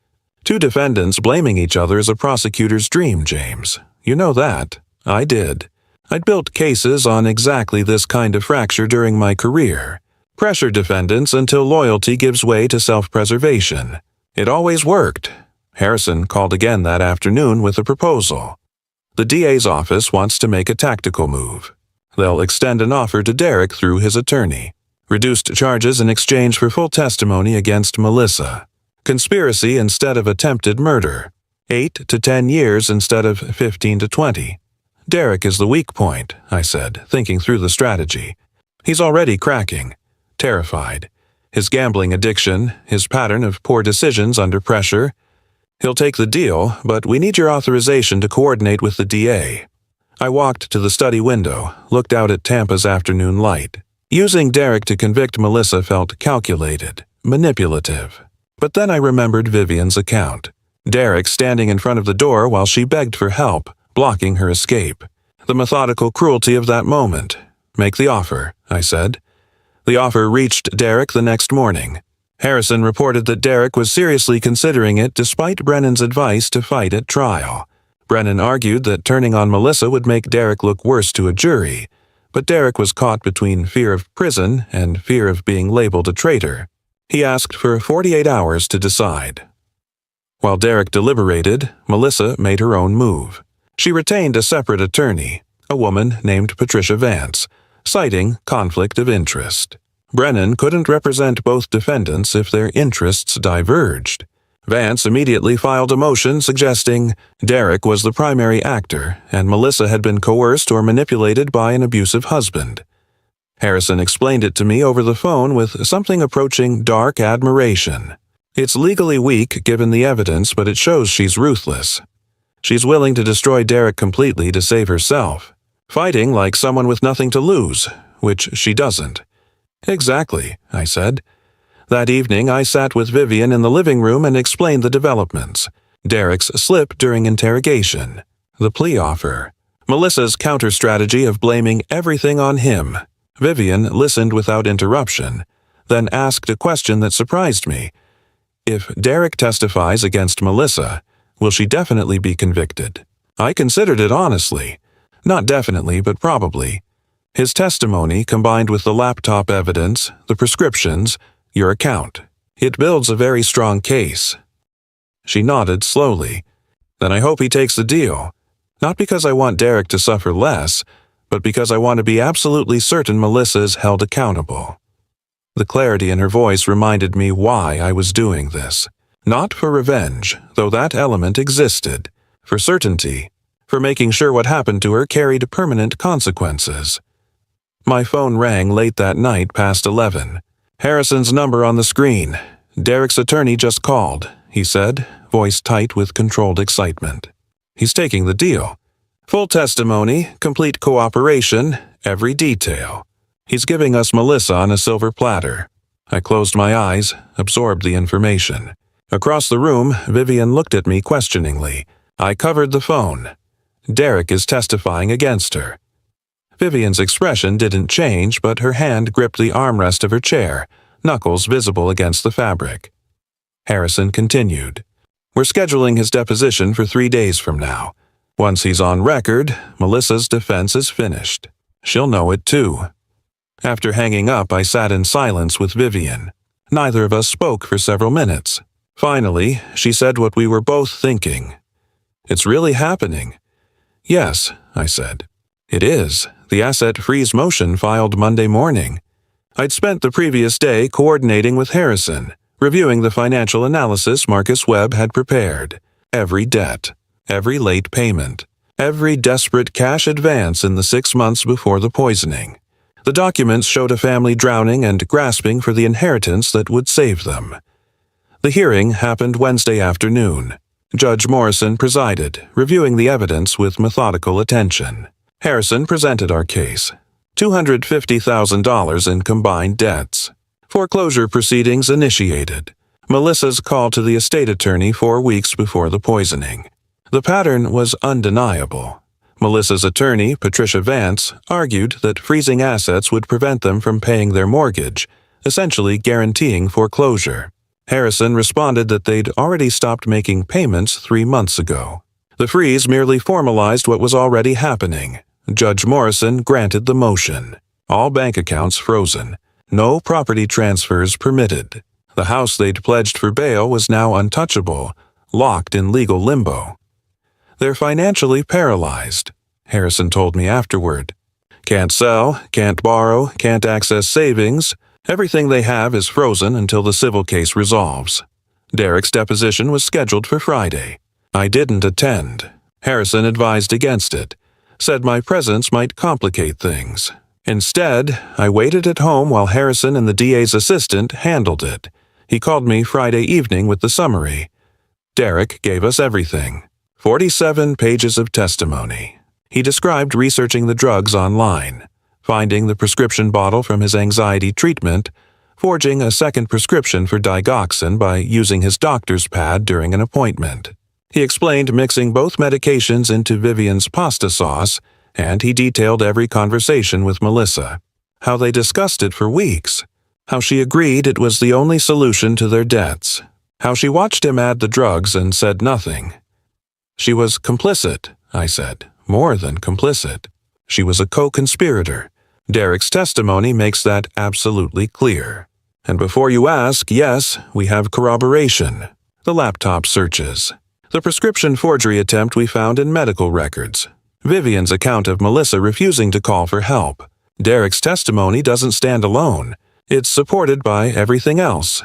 Two defendants blaming each other is a prosecutor's dream, James. You know that. I did. I'd built cases on exactly this kind of fracture during my career. Pressure defendants until loyalty gives way to self-preservation. It always worked. Harrison called again that afternoon with a proposal. The DA's office wants to make a tactical move. They'll extend an offer to Derek through his attorney. Reduced charges in exchange for full testimony against Melissa. Conspiracy instead of attempted murder. 8 to 10 years instead of 15 to 20. Derek is the weak point, I said, thinking through the strategy. He's already cracking. Terrified. His gambling addiction, his pattern of poor decisions under pressure. He'll take the deal, but we need your authorization to coordinate with the DA. I walked to the study window, looked out at Tampa's afternoon light. Using Derek to convict Melissa felt calculated, manipulative. But then I remembered Vivian's account. Derek standing in front of the door while she begged for help, blocking her escape. The methodical cruelty of that moment. Make the offer, I said. The offer reached Derek the next morning. Harrison reported that Derek was seriously considering it despite Brennan's advice to fight at trial. Brennan argued that turning on Melissa would make Derek look worse to a jury, but Derek was caught between fear of prison and fear of being labeled a traitor. He asked for 48 hours to decide. While Derek deliberated, Melissa made her own move. She retained a separate attorney, a woman named Patricia Vance, citing conflict of interest. Brennan couldn't represent both defendants if their interests diverged. Vance immediately filed a motion suggesting Derek was the primary actor and Melissa had been coerced or manipulated by an abusive husband. Harrison explained it to me over the phone with something approaching dark admiration. It's legally weak given the evidence, but it shows she's ruthless. She's willing to destroy Derek completely to save herself, fighting like someone with nothing to lose, which she doesn't. Exactly, I said. That evening I sat with Vivian in the living room and explained the developments. Derek's slip during interrogation, the plea offer, Melissa's counter-strategy of blaming everything on him. Vivian listened without interruption, then asked a question that surprised me. If Derek testifies against Melissa, will she definitely be convicted? I considered it honestly. Not definitely, but probably. His testimony, combined with the laptop evidence, the prescriptions, your account. It builds a very strong case. She nodded slowly. Then I hope he takes the deal. Not because I want Derek to suffer less, but because I want to be absolutely certain Melissa is held accountable. The clarity in her voice reminded me why I was doing this. Not for revenge, though that element existed. For certainty. For making sure what happened to her carried permanent consequences. My phone rang late that night past 11. Harrison's number on the screen. Derek's attorney just called, he said, voice tight with controlled excitement. He's taking the deal. Full testimony, complete cooperation, every detail. He's giving us Melissa on a silver platter. I closed my eyes, absorbed the information. Across the room, Vivian looked at me questioningly. I covered the phone. Derek is testifying against her. Vivian's expression didn't change, but her hand gripped the armrest of her chair, knuckles visible against the fabric. Harrison continued. We're scheduling his deposition for 3 days from now. Once he's on record, Melissa's defense is finished. She'll know it too. After hanging up, I sat in silence with Vivian. Neither of us spoke for several minutes. Finally, she said what we were both thinking. It's really happening. Yes, I said. It is. The asset freeze motion filed Monday morning. I'd spent the previous day coordinating with Harrison, reviewing the financial analysis Marcus Webb had prepared. Every debt. Every late payment, every desperate cash advance in the 6 months before the poisoning. The documents showed a family drowning and grasping for the inheritance that would save them. The hearing happened Wednesday afternoon. Judge Morrison presided, reviewing the evidence with methodical attention. Harrison presented our case. $250,000 in combined debts. Foreclosure proceedings initiated. Melissa's call to the estate attorney 4 weeks before the poisoning. The pattern was undeniable. Melissa's attorney, Patricia Vance, argued that freezing assets would prevent them from paying their mortgage, essentially guaranteeing foreclosure. Harrison responded that they'd already stopped making payments 3 months ago. The freeze merely formalized what was already happening. Judge Morrison granted the motion. All bank accounts frozen. No property transfers permitted. The house they'd pledged for bail was now untouchable, locked in legal limbo. They're financially paralyzed, Harrison told me afterward. Can't sell, can't borrow, can't access savings. Everything they have is frozen until the civil case resolves. Derek's deposition was scheduled for Friday. I didn't attend. Harrison advised against it, said my presence might complicate things. Instead, I waited at home while Harrison and the DA's assistant handled it. He called me Friday evening with the summary. Derek gave us everything. 47 pages of testimony. He described researching the drugs online, finding the prescription bottle from his anxiety treatment, forging a second prescription for digoxin by using his doctor's pad during an appointment. He explained mixing both medications into Vivian's pasta sauce, and he detailed every conversation with Melissa, how they discussed it for weeks, how she agreed it was the only solution to their debts, how she watched him add the drugs and said nothing. She was complicit, I said, more than complicit. She was a co-conspirator. Derek's testimony makes that absolutely clear. And before you ask, yes, we have corroboration. The laptop searches. The prescription forgery attempt we found in medical records. Vivian's account of Melissa refusing to call for help. Derek's testimony doesn't stand alone. It's supported by everything else.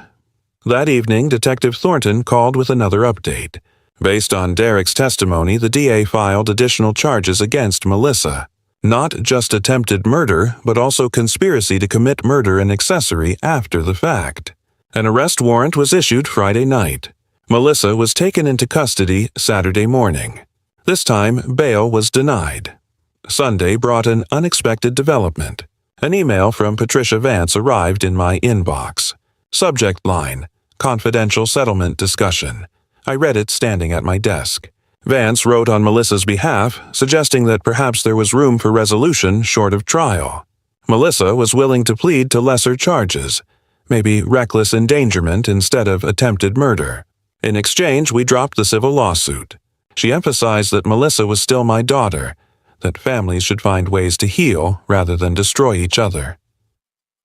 That evening, Detective Thornton called with another update. Based on Derek's testimony, the DA filed additional charges against Melissa. Not just attempted murder, but also conspiracy to commit murder and accessory after the fact. An arrest warrant was issued Friday night. Melissa was taken into custody Saturday morning. This time, bail was denied. Sunday brought an unexpected development. An email from Patricia Vance arrived in my inbox. Subject line, confidential settlement discussion. I read it standing at my desk. Vance wrote on Melissa's behalf, suggesting that perhaps there was room for resolution short of trial. Melissa was willing to plead to lesser charges, maybe reckless endangerment instead of attempted murder. In exchange, we dropped the civil lawsuit. She emphasized that Melissa was still my daughter, that families should find ways to heal rather than destroy each other.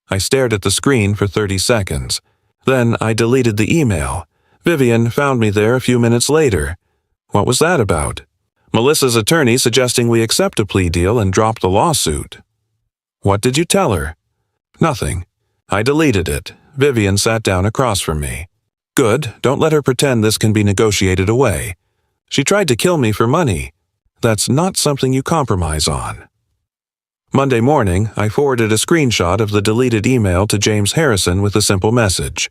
I stared at the screen for 30 seconds. Then I deleted the email. Vivian found me there a few minutes later. What was that about? Melissa's attorney suggesting we accept a plea deal and drop the lawsuit. What did you tell her? Nothing. I deleted it. Vivian sat down across from me. Good, don't let her pretend this can be negotiated away. She tried to kill me for money. That's not something you compromise on. Monday morning, I forwarded a screenshot of the deleted email to James Harrison with a simple message.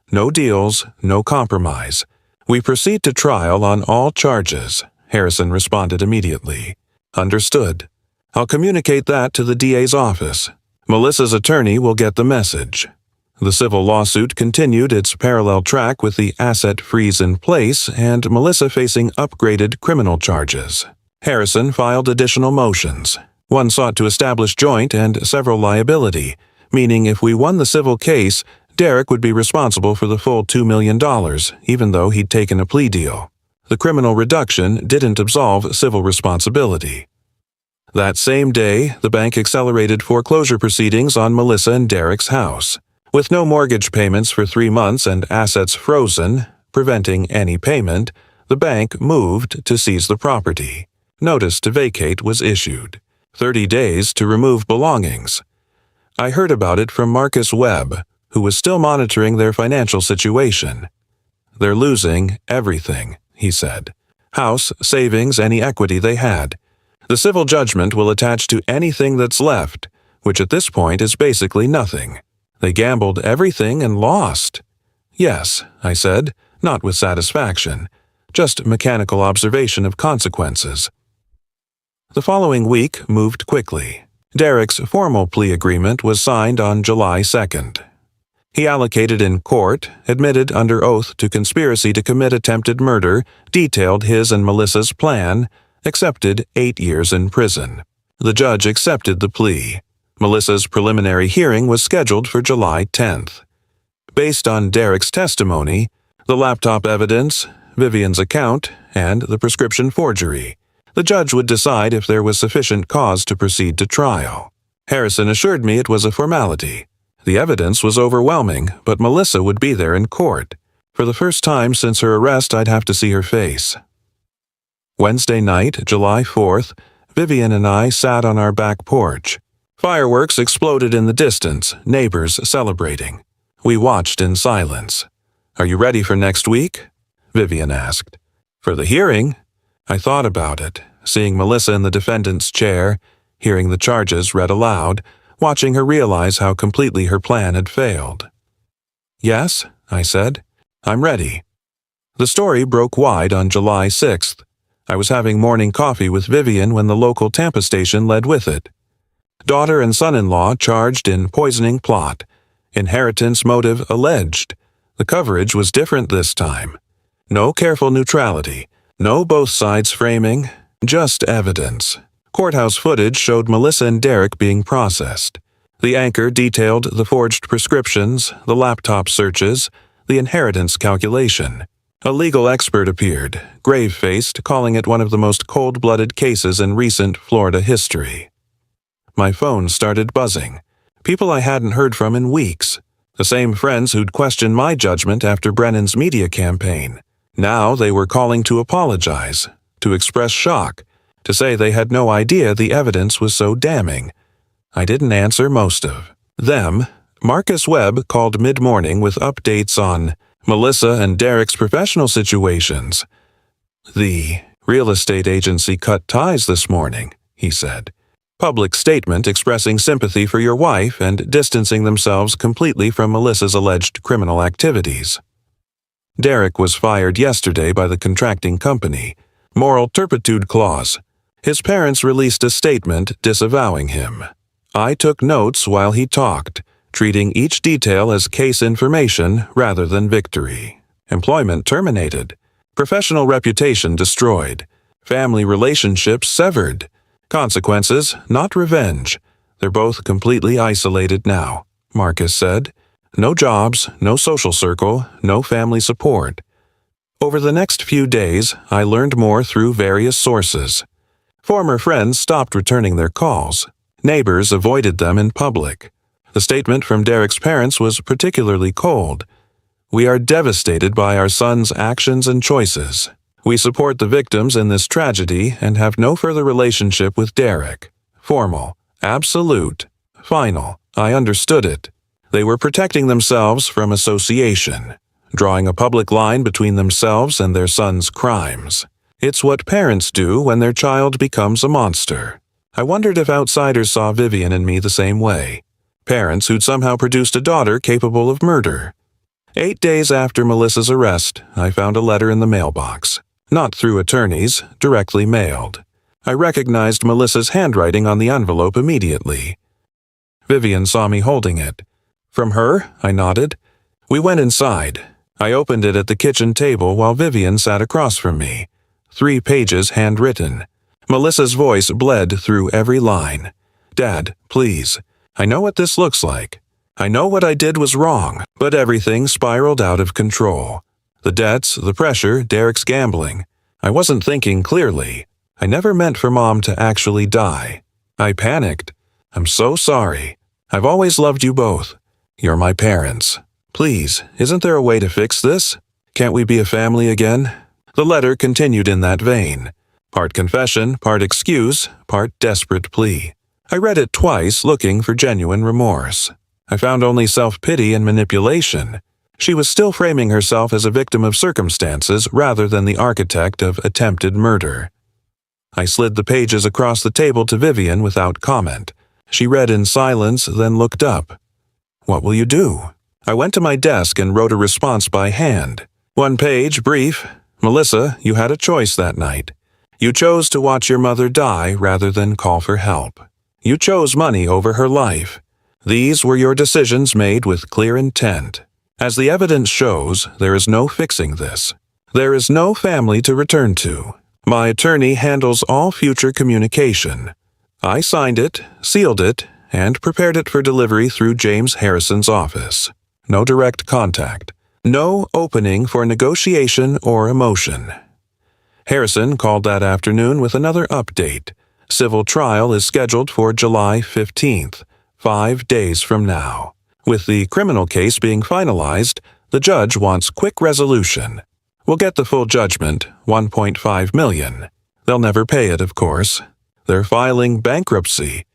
No deals, no compromise. We proceed to trial on all charges, Harrison responded immediately. Understood. I'll communicate that to the DA's office. Melissa's attorney will get the message. The civil lawsuit continued its parallel track with the asset freeze in place and Melissa facing upgraded criminal charges. Harrison filed additional motions. One sought to establish joint and several liability, meaning if we won the civil case, Derek would be responsible for the full $2 million, even though he'd taken a plea deal. The criminal reduction didn't absolve civil responsibility. That same day, the bank accelerated foreclosure proceedings on Melissa and Derek's house. With no mortgage payments for 3 months and assets frozen, preventing any payment, the bank moved to seize the property. Notice to vacate was issued. 30 days to remove belongings. I heard about it from Marcus Webb, who was still monitoring their financial situation. They're losing everything, he said. House, savings, any equity they had. The civil judgment will attach to anything that's left, which at this point is basically nothing. They gambled everything and lost. Yes, I said, not with satisfaction, just mechanical observation of consequences. The following week moved quickly. Derek's formal plea agreement was signed on July 2nd. He allocated in court, admitted under oath to conspiracy to commit attempted murder, detailed his and Melissa's plan, accepted 8 years in prison. The judge accepted the plea. Melissa's preliminary hearing was scheduled for July 10th. Based on Derek's testimony, the laptop evidence, Vivian's account, and the prescription forgery, the judge would decide if there was sufficient cause to proceed to trial. Harrison assured me it was a formality. The evidence was overwhelming, but Melissa would be there in court. For the first time since her arrest, I'd have to see her face. Wednesday night, July 4th, Vivian and I sat on our back porch. Fireworks exploded in the distance, neighbors celebrating. We watched in silence. "Are you ready for next week?" Vivian asked. "For the hearing?" I thought about it, seeing Melissa in the defendant's chair, hearing the charges read aloud, watching her realize how completely her plan had failed. "Yes," I said. "I'm ready." The story broke wide on July 6th. I was having morning coffee with Vivian when the local Tampa station led with it. Daughter and son-in-law charged in poisoning plot. Inheritance motive alleged. The coverage was different this time. No careful neutrality. No both sides framing. Just evidence. Courthouse footage showed Melissa and Derek being processed. The anchor detailed the forged prescriptions, the laptop searches, the inheritance calculation. A legal expert appeared, grave-faced, calling it one of the most cold-blooded cases in recent Florida history. My phone started buzzing. People I hadn't heard from in weeks. The same friends who'd questioned my judgment after Brennan's media campaign. Now they were calling to apologize, to express shock, to say they had no idea the evidence was so damning. I didn't answer most of them. Marcus Webb called mid-morning with updates on Melissa and Derek's professional situations. "The real estate agency cut ties this morning," he said. "Public statement expressing sympathy for your wife and distancing themselves completely from Melissa's alleged criminal activities." Derek was fired yesterday by the contracting company. Moral turpitude clause. His parents released a statement disavowing him. I took notes while he talked, treating each detail as case information rather than victory. Employment terminated. Professional reputation destroyed. Family relationships severed. Consequences, not revenge. They're both completely isolated now, Marcus said. No jobs, no social circle, no family support. Over the next few days, I learned more through various sources. Former friends stopped returning their calls. Neighbors avoided them in public. The statement from Derek's parents was particularly cold. "We are devastated by our son's actions and choices. We support the victims in this tragedy and have no further relationship with Derek." Formal. Absolute. Final. I understood it. They were protecting themselves from association, drawing a public line between themselves and their son's crimes. It's what parents do when their child becomes a monster. I wondered if outsiders saw Vivian and me the same way. Parents who'd somehow produced a daughter capable of murder. 8 days after Melissa's arrest, I found a letter in the mailbox. Not through attorneys, directly mailed. I recognized Melissa's handwriting on the envelope immediately. Vivian saw me holding it. "From her?" I nodded. We went inside. I opened it at the kitchen table while Vivian sat across from me. 3 pages handwritten. Melissa's voice bled through every line. "Dad, please. I know what this looks like. I know what I did was wrong, but everything spiraled out of control. The debts, the pressure, Derek's gambling. I wasn't thinking clearly. I never meant for Mom to actually die. I panicked. I'm so sorry. I've always loved you both. You're my parents. Please, isn't there a way to fix this? Can't we be a family again?" The letter continued in that vein. Part confession, part excuse, part desperate plea. I read it twice, looking for genuine remorse. I found only self-pity and manipulation. She was still framing herself as a victim of circumstances rather than the architect of attempted murder. I slid the pages across the table to Vivian without comment. She read in silence, then looked up. "What will you do?" I went to my desk and wrote a response by hand. 1 page, brief. "Melissa, you had a choice that night. You chose to watch your mother die rather than call for help. You chose money over her life. These were your decisions made with clear intent. As the evidence shows, there is no fixing this. There is no family to return to. My attorney handles all future communication. I signed it, sealed it, and prepared it for delivery through James Harrison's office. No direct contact. No opening for negotiation or emotion. Harrison called that afternoon with another update. Civil trial is scheduled for July 15th, 5 days from now. With the criminal case being finalized, the judge wants quick resolution. We'll get the full judgment, $1.5 million. They'll never pay it, of course. They're filing bankruptcy.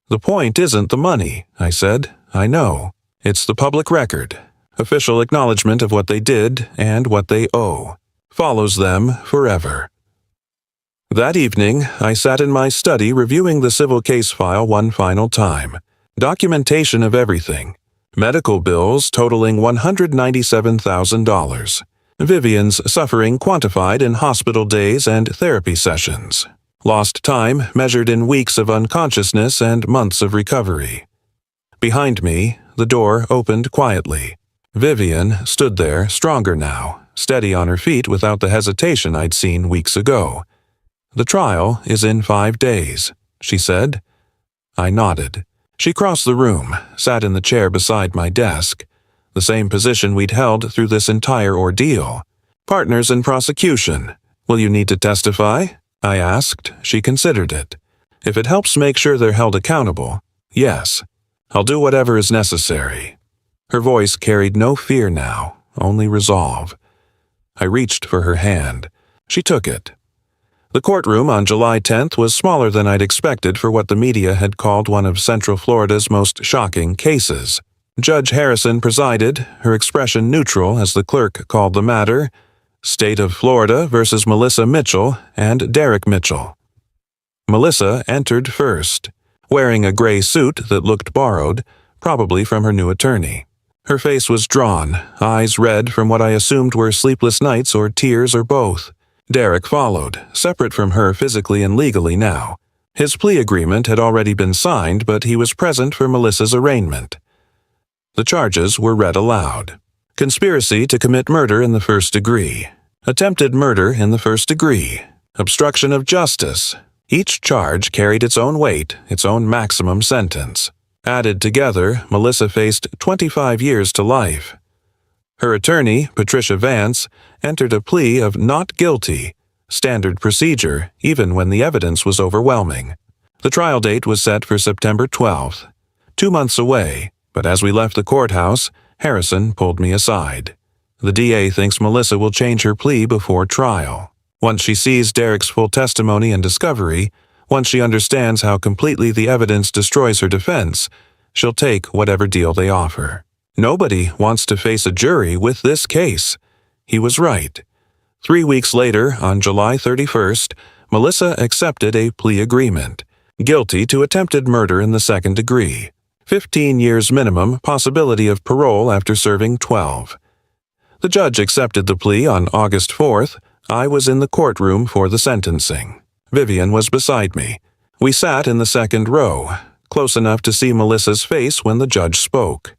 The point isn't the money, I said. I know. It's the public record. Official acknowledgement of what they did and what they owe. Follows them forever. That evening, I sat in my study reviewing the civil case file one final time. Documentation of everything. Medical bills totaling $197,000. Vivian's suffering quantified in hospital days and therapy sessions. Lost time measured in weeks of unconsciousness and months of recovery. Behind me, the door opened quietly. Vivian stood there, stronger now, steady on her feet without the hesitation I'd seen weeks ago. "The trial is in 5 days," she said. I nodded. She crossed the room, sat in the chair beside my desk, the same position we'd held through this entire ordeal. "Partners in prosecution. Will you need to testify?" I asked. She considered it. "If it helps make sure they're held accountable, yes. I'll do whatever is necessary." Her voice carried no fear now, only resolve. I reached for her hand. She took it. The courtroom on July 10th was smaller than I'd expected for what the media had called one of Central Florida's most shocking cases. Judge Harrison presided, her expression neutral as the clerk called the matter, State of Florida versus Melissa Mitchell and Derek Mitchell. Melissa entered first, wearing a gray suit that looked borrowed, probably from her new attorney. Her face was drawn, eyes red from what I assumed were sleepless nights or tears or both. Derek followed, separate from her physically and legally now. His plea agreement had already been signed, but he was present for Melissa's arraignment. The charges were read aloud. Conspiracy to commit murder in the first degree. Attempted murder in the first degree. Obstruction of justice. Each charge carried its own weight, its own maximum sentence. Added together, Melissa faced 25 years to life. Her attorney, Patricia Vance, entered a plea of not guilty, standard procedure, even when the evidence was overwhelming. The trial date was set for September 12th, 2 months away, but as we left the courthouse, Harrison pulled me aside. The DA thinks Melissa will change her plea before trial. Once she sees Derek's full testimony and discovery, once she understands how completely the evidence destroys her defense, she'll take whatever deal they offer. Nobody wants to face a jury with this case. He was right. 3 weeks later, on July 31st, Melissa accepted a plea agreement. Guilty to attempted murder in the second degree. 15 years minimum, possibility of parole after serving 12. The judge accepted the plea on August 4th. I was in the courtroom for the sentencing. Vivian was beside me. We sat in the second row, close enough to see Melissa's face when the judge spoke.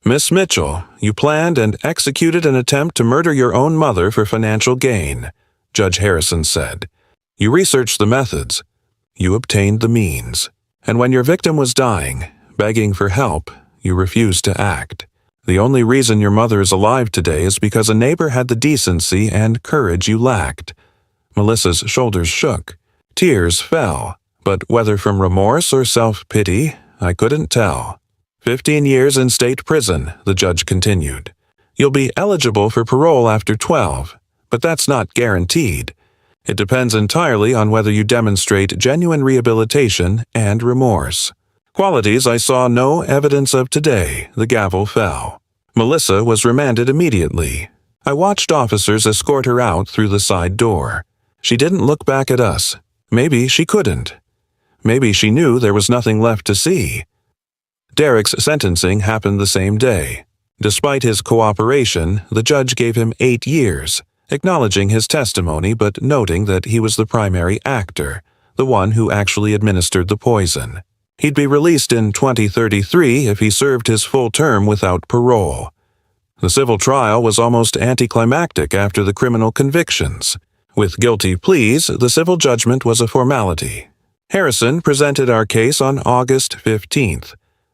"Miss Mitchell, you planned and executed an attempt to murder your own mother for financial gain," Judge Harrison said. "You researched the methods. You obtained the means. And when your victim was dying, begging for help, you refused to act. The only reason your mother is alive today is because a neighbor had the decency and courage you lacked." Melissa's shoulders shook. Tears fell, but whether from remorse or self-pity, I couldn't tell. 15 years in state prison, the judge continued. You'll be eligible for parole after 12, but that's not guaranteed. It depends entirely on whether you demonstrate genuine rehabilitation and remorse. Qualities I saw no evidence of today, the gavel fell. Melissa was remanded immediately. I watched officers escort her out through the side door. She didn't look back at us. Maybe she couldn't. Maybe she knew there was nothing left to see. Derek's sentencing happened the same day. Despite his cooperation, the judge gave him 8 years, acknowledging his testimony but noting that he was the primary actor, the one who actually administered the poison. He'd be released in 2033 if he served his full term without parole. The civil trial was almost anticlimactic after the criminal convictions. With guilty pleas, the civil judgment was a formality. Harrison presented our case on August 15th.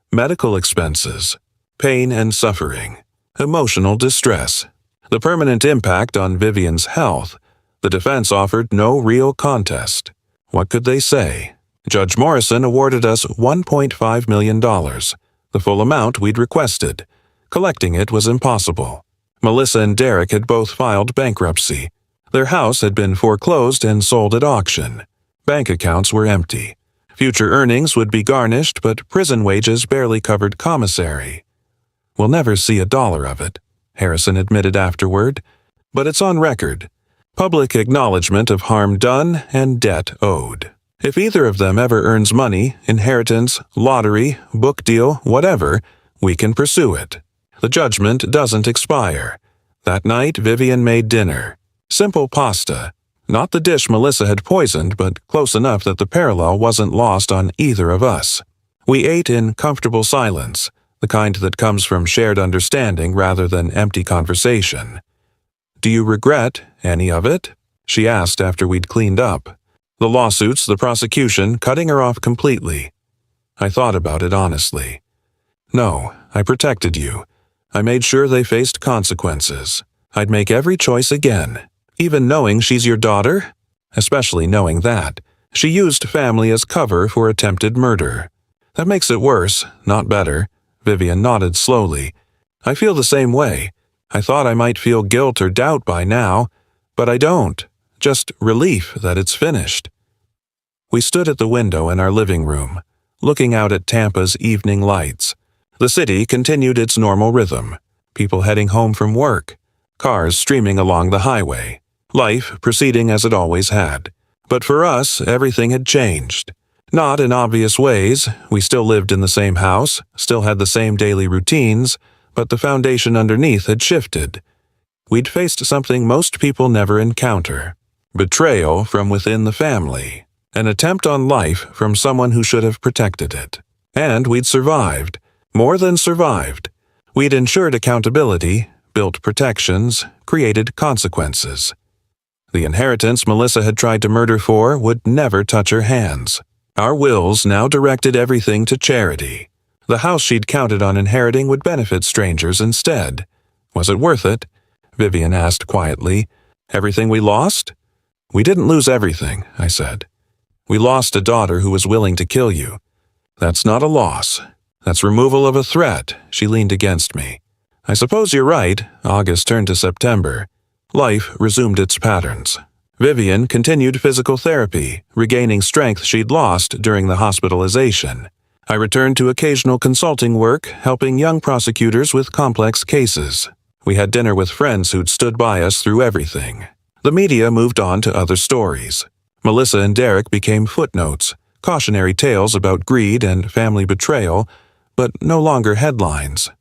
Medical expenses, pain and suffering, emotional distress, the permanent impact on Vivian's health. The defense offered no real contest. What could they say? Judge Morrison awarded us $1.5 million, the full amount we'd requested. Collecting it was impossible. Melissa and Derek had both filed bankruptcy. Their house had been foreclosed and sold at auction. Bank accounts were empty. Future earnings would be garnished, but prison wages barely covered commissary. "We'll never see a dollar of it," Harrison admitted afterward. "But it's on record. Public acknowledgement of harm done and debt owed. If either of them ever earns money, inheritance, lottery, book deal, whatever, we can pursue it. The judgment doesn't expire." That night, Vivian made dinner. Simple pasta. Not the dish Melissa had poisoned, but close enough that the parallel wasn't lost on either of us. We ate in comfortable silence, the kind that comes from shared understanding rather than empty conversation. "Do you regret any of it?" she asked after we'd cleaned up. The lawsuits, the prosecution, cutting her off completely. I thought about it honestly. No, I protected you. I made sure they faced consequences. I'd make every choice again. Even knowing she's your daughter? Especially knowing that. She used family as cover for attempted murder. That makes it worse, not better. Vivian nodded slowly. I feel the same way. I thought I might feel guilt or doubt by now, but I don't. Just relief that it's finished. We stood at the window in our living room, looking out at Tampa's evening lights. The city continued its normal rhythm. People heading home from work. Cars streaming along the highway. Life proceeding as it always had. But for us, everything had changed. Not in obvious ways. We still lived in the same house, still had the same daily routines, but the foundation underneath had shifted. We'd faced something most people never encounter. Betrayal from within the family. An attempt on life from someone who should have protected it. And we'd survived. More than survived. We'd ensured accountability, built protections, created consequences. The inheritance Melissa had tried to murder for would never touch her hands. Our wills now directed everything to charity. The house she'd counted on inheriting would benefit strangers instead. Was it worth it? Vivian asked quietly. Everything we lost? We didn't lose everything, I said. We lost a daughter who was willing to kill you. That's not a loss. That's removal of a threat. She leaned against me. I suppose you're right. August turned to September. Life resumed its patterns. Vivian continued physical therapy, regaining strength she'd lost during the hospitalization. I returned to occasional consulting work, helping young prosecutors with complex cases. We had dinner with friends who'd stood by us through everything. The media moved on to other stories. Melissa and Derek became footnotes, cautionary tales about greed and family betrayal, but no longer headlines.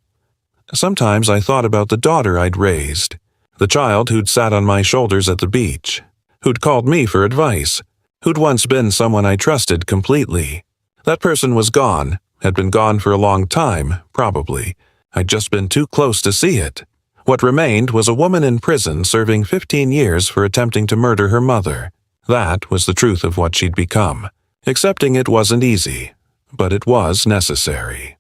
Sometimes I thought about the daughter I'd raised, the child who'd sat on my shoulders at the beach, who'd called me for advice, who'd once been someone I trusted completely. That person was gone, had been gone for a long time, probably. I'd just been too close to see it. What remained was a woman in prison serving 15 years for attempting to murder her mother. That was the truth of what she'd become. Accepting it wasn't easy, but it was necessary.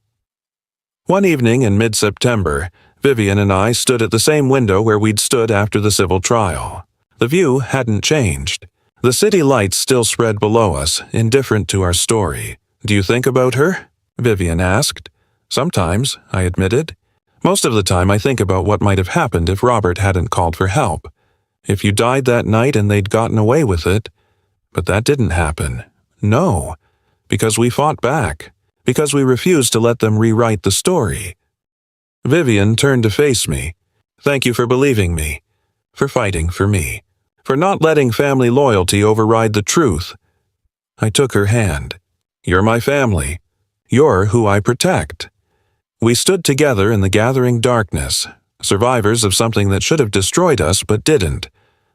One evening in mid-September, Vivian and I stood at the same window where we'd stood after the civil trial. The view hadn't changed. The city lights still spread below us, indifferent to our story. "Do you think about her?" Vivian asked. "Sometimes," I admitted. "Most of the time I think about what might have happened if Robert hadn't called for help. If you died that night and they'd gotten away with it. But that didn't happen. No. Because we fought back. Because we refused to let them rewrite the story." Vivian turned to face me. "Thank you for believing me. For fighting for me. For not letting family loyalty override the truth." I took her hand. "You're my family. You're who I protect." We stood together in the gathering darkness, survivors of something that should have destroyed us but didn't.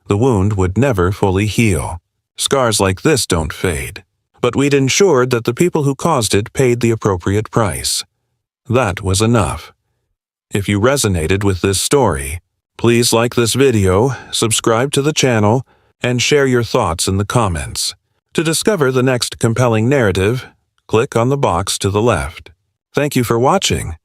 The wound would never fully heal. Scars like this don't fade. But we'd ensured that the people who caused it paid the appropriate price. That was enough. If you resonated with this story, please like this video, subscribe to the channel, and share your thoughts in the comments. To discover the next compelling narrative, click on the box to the left. Thank you for watching.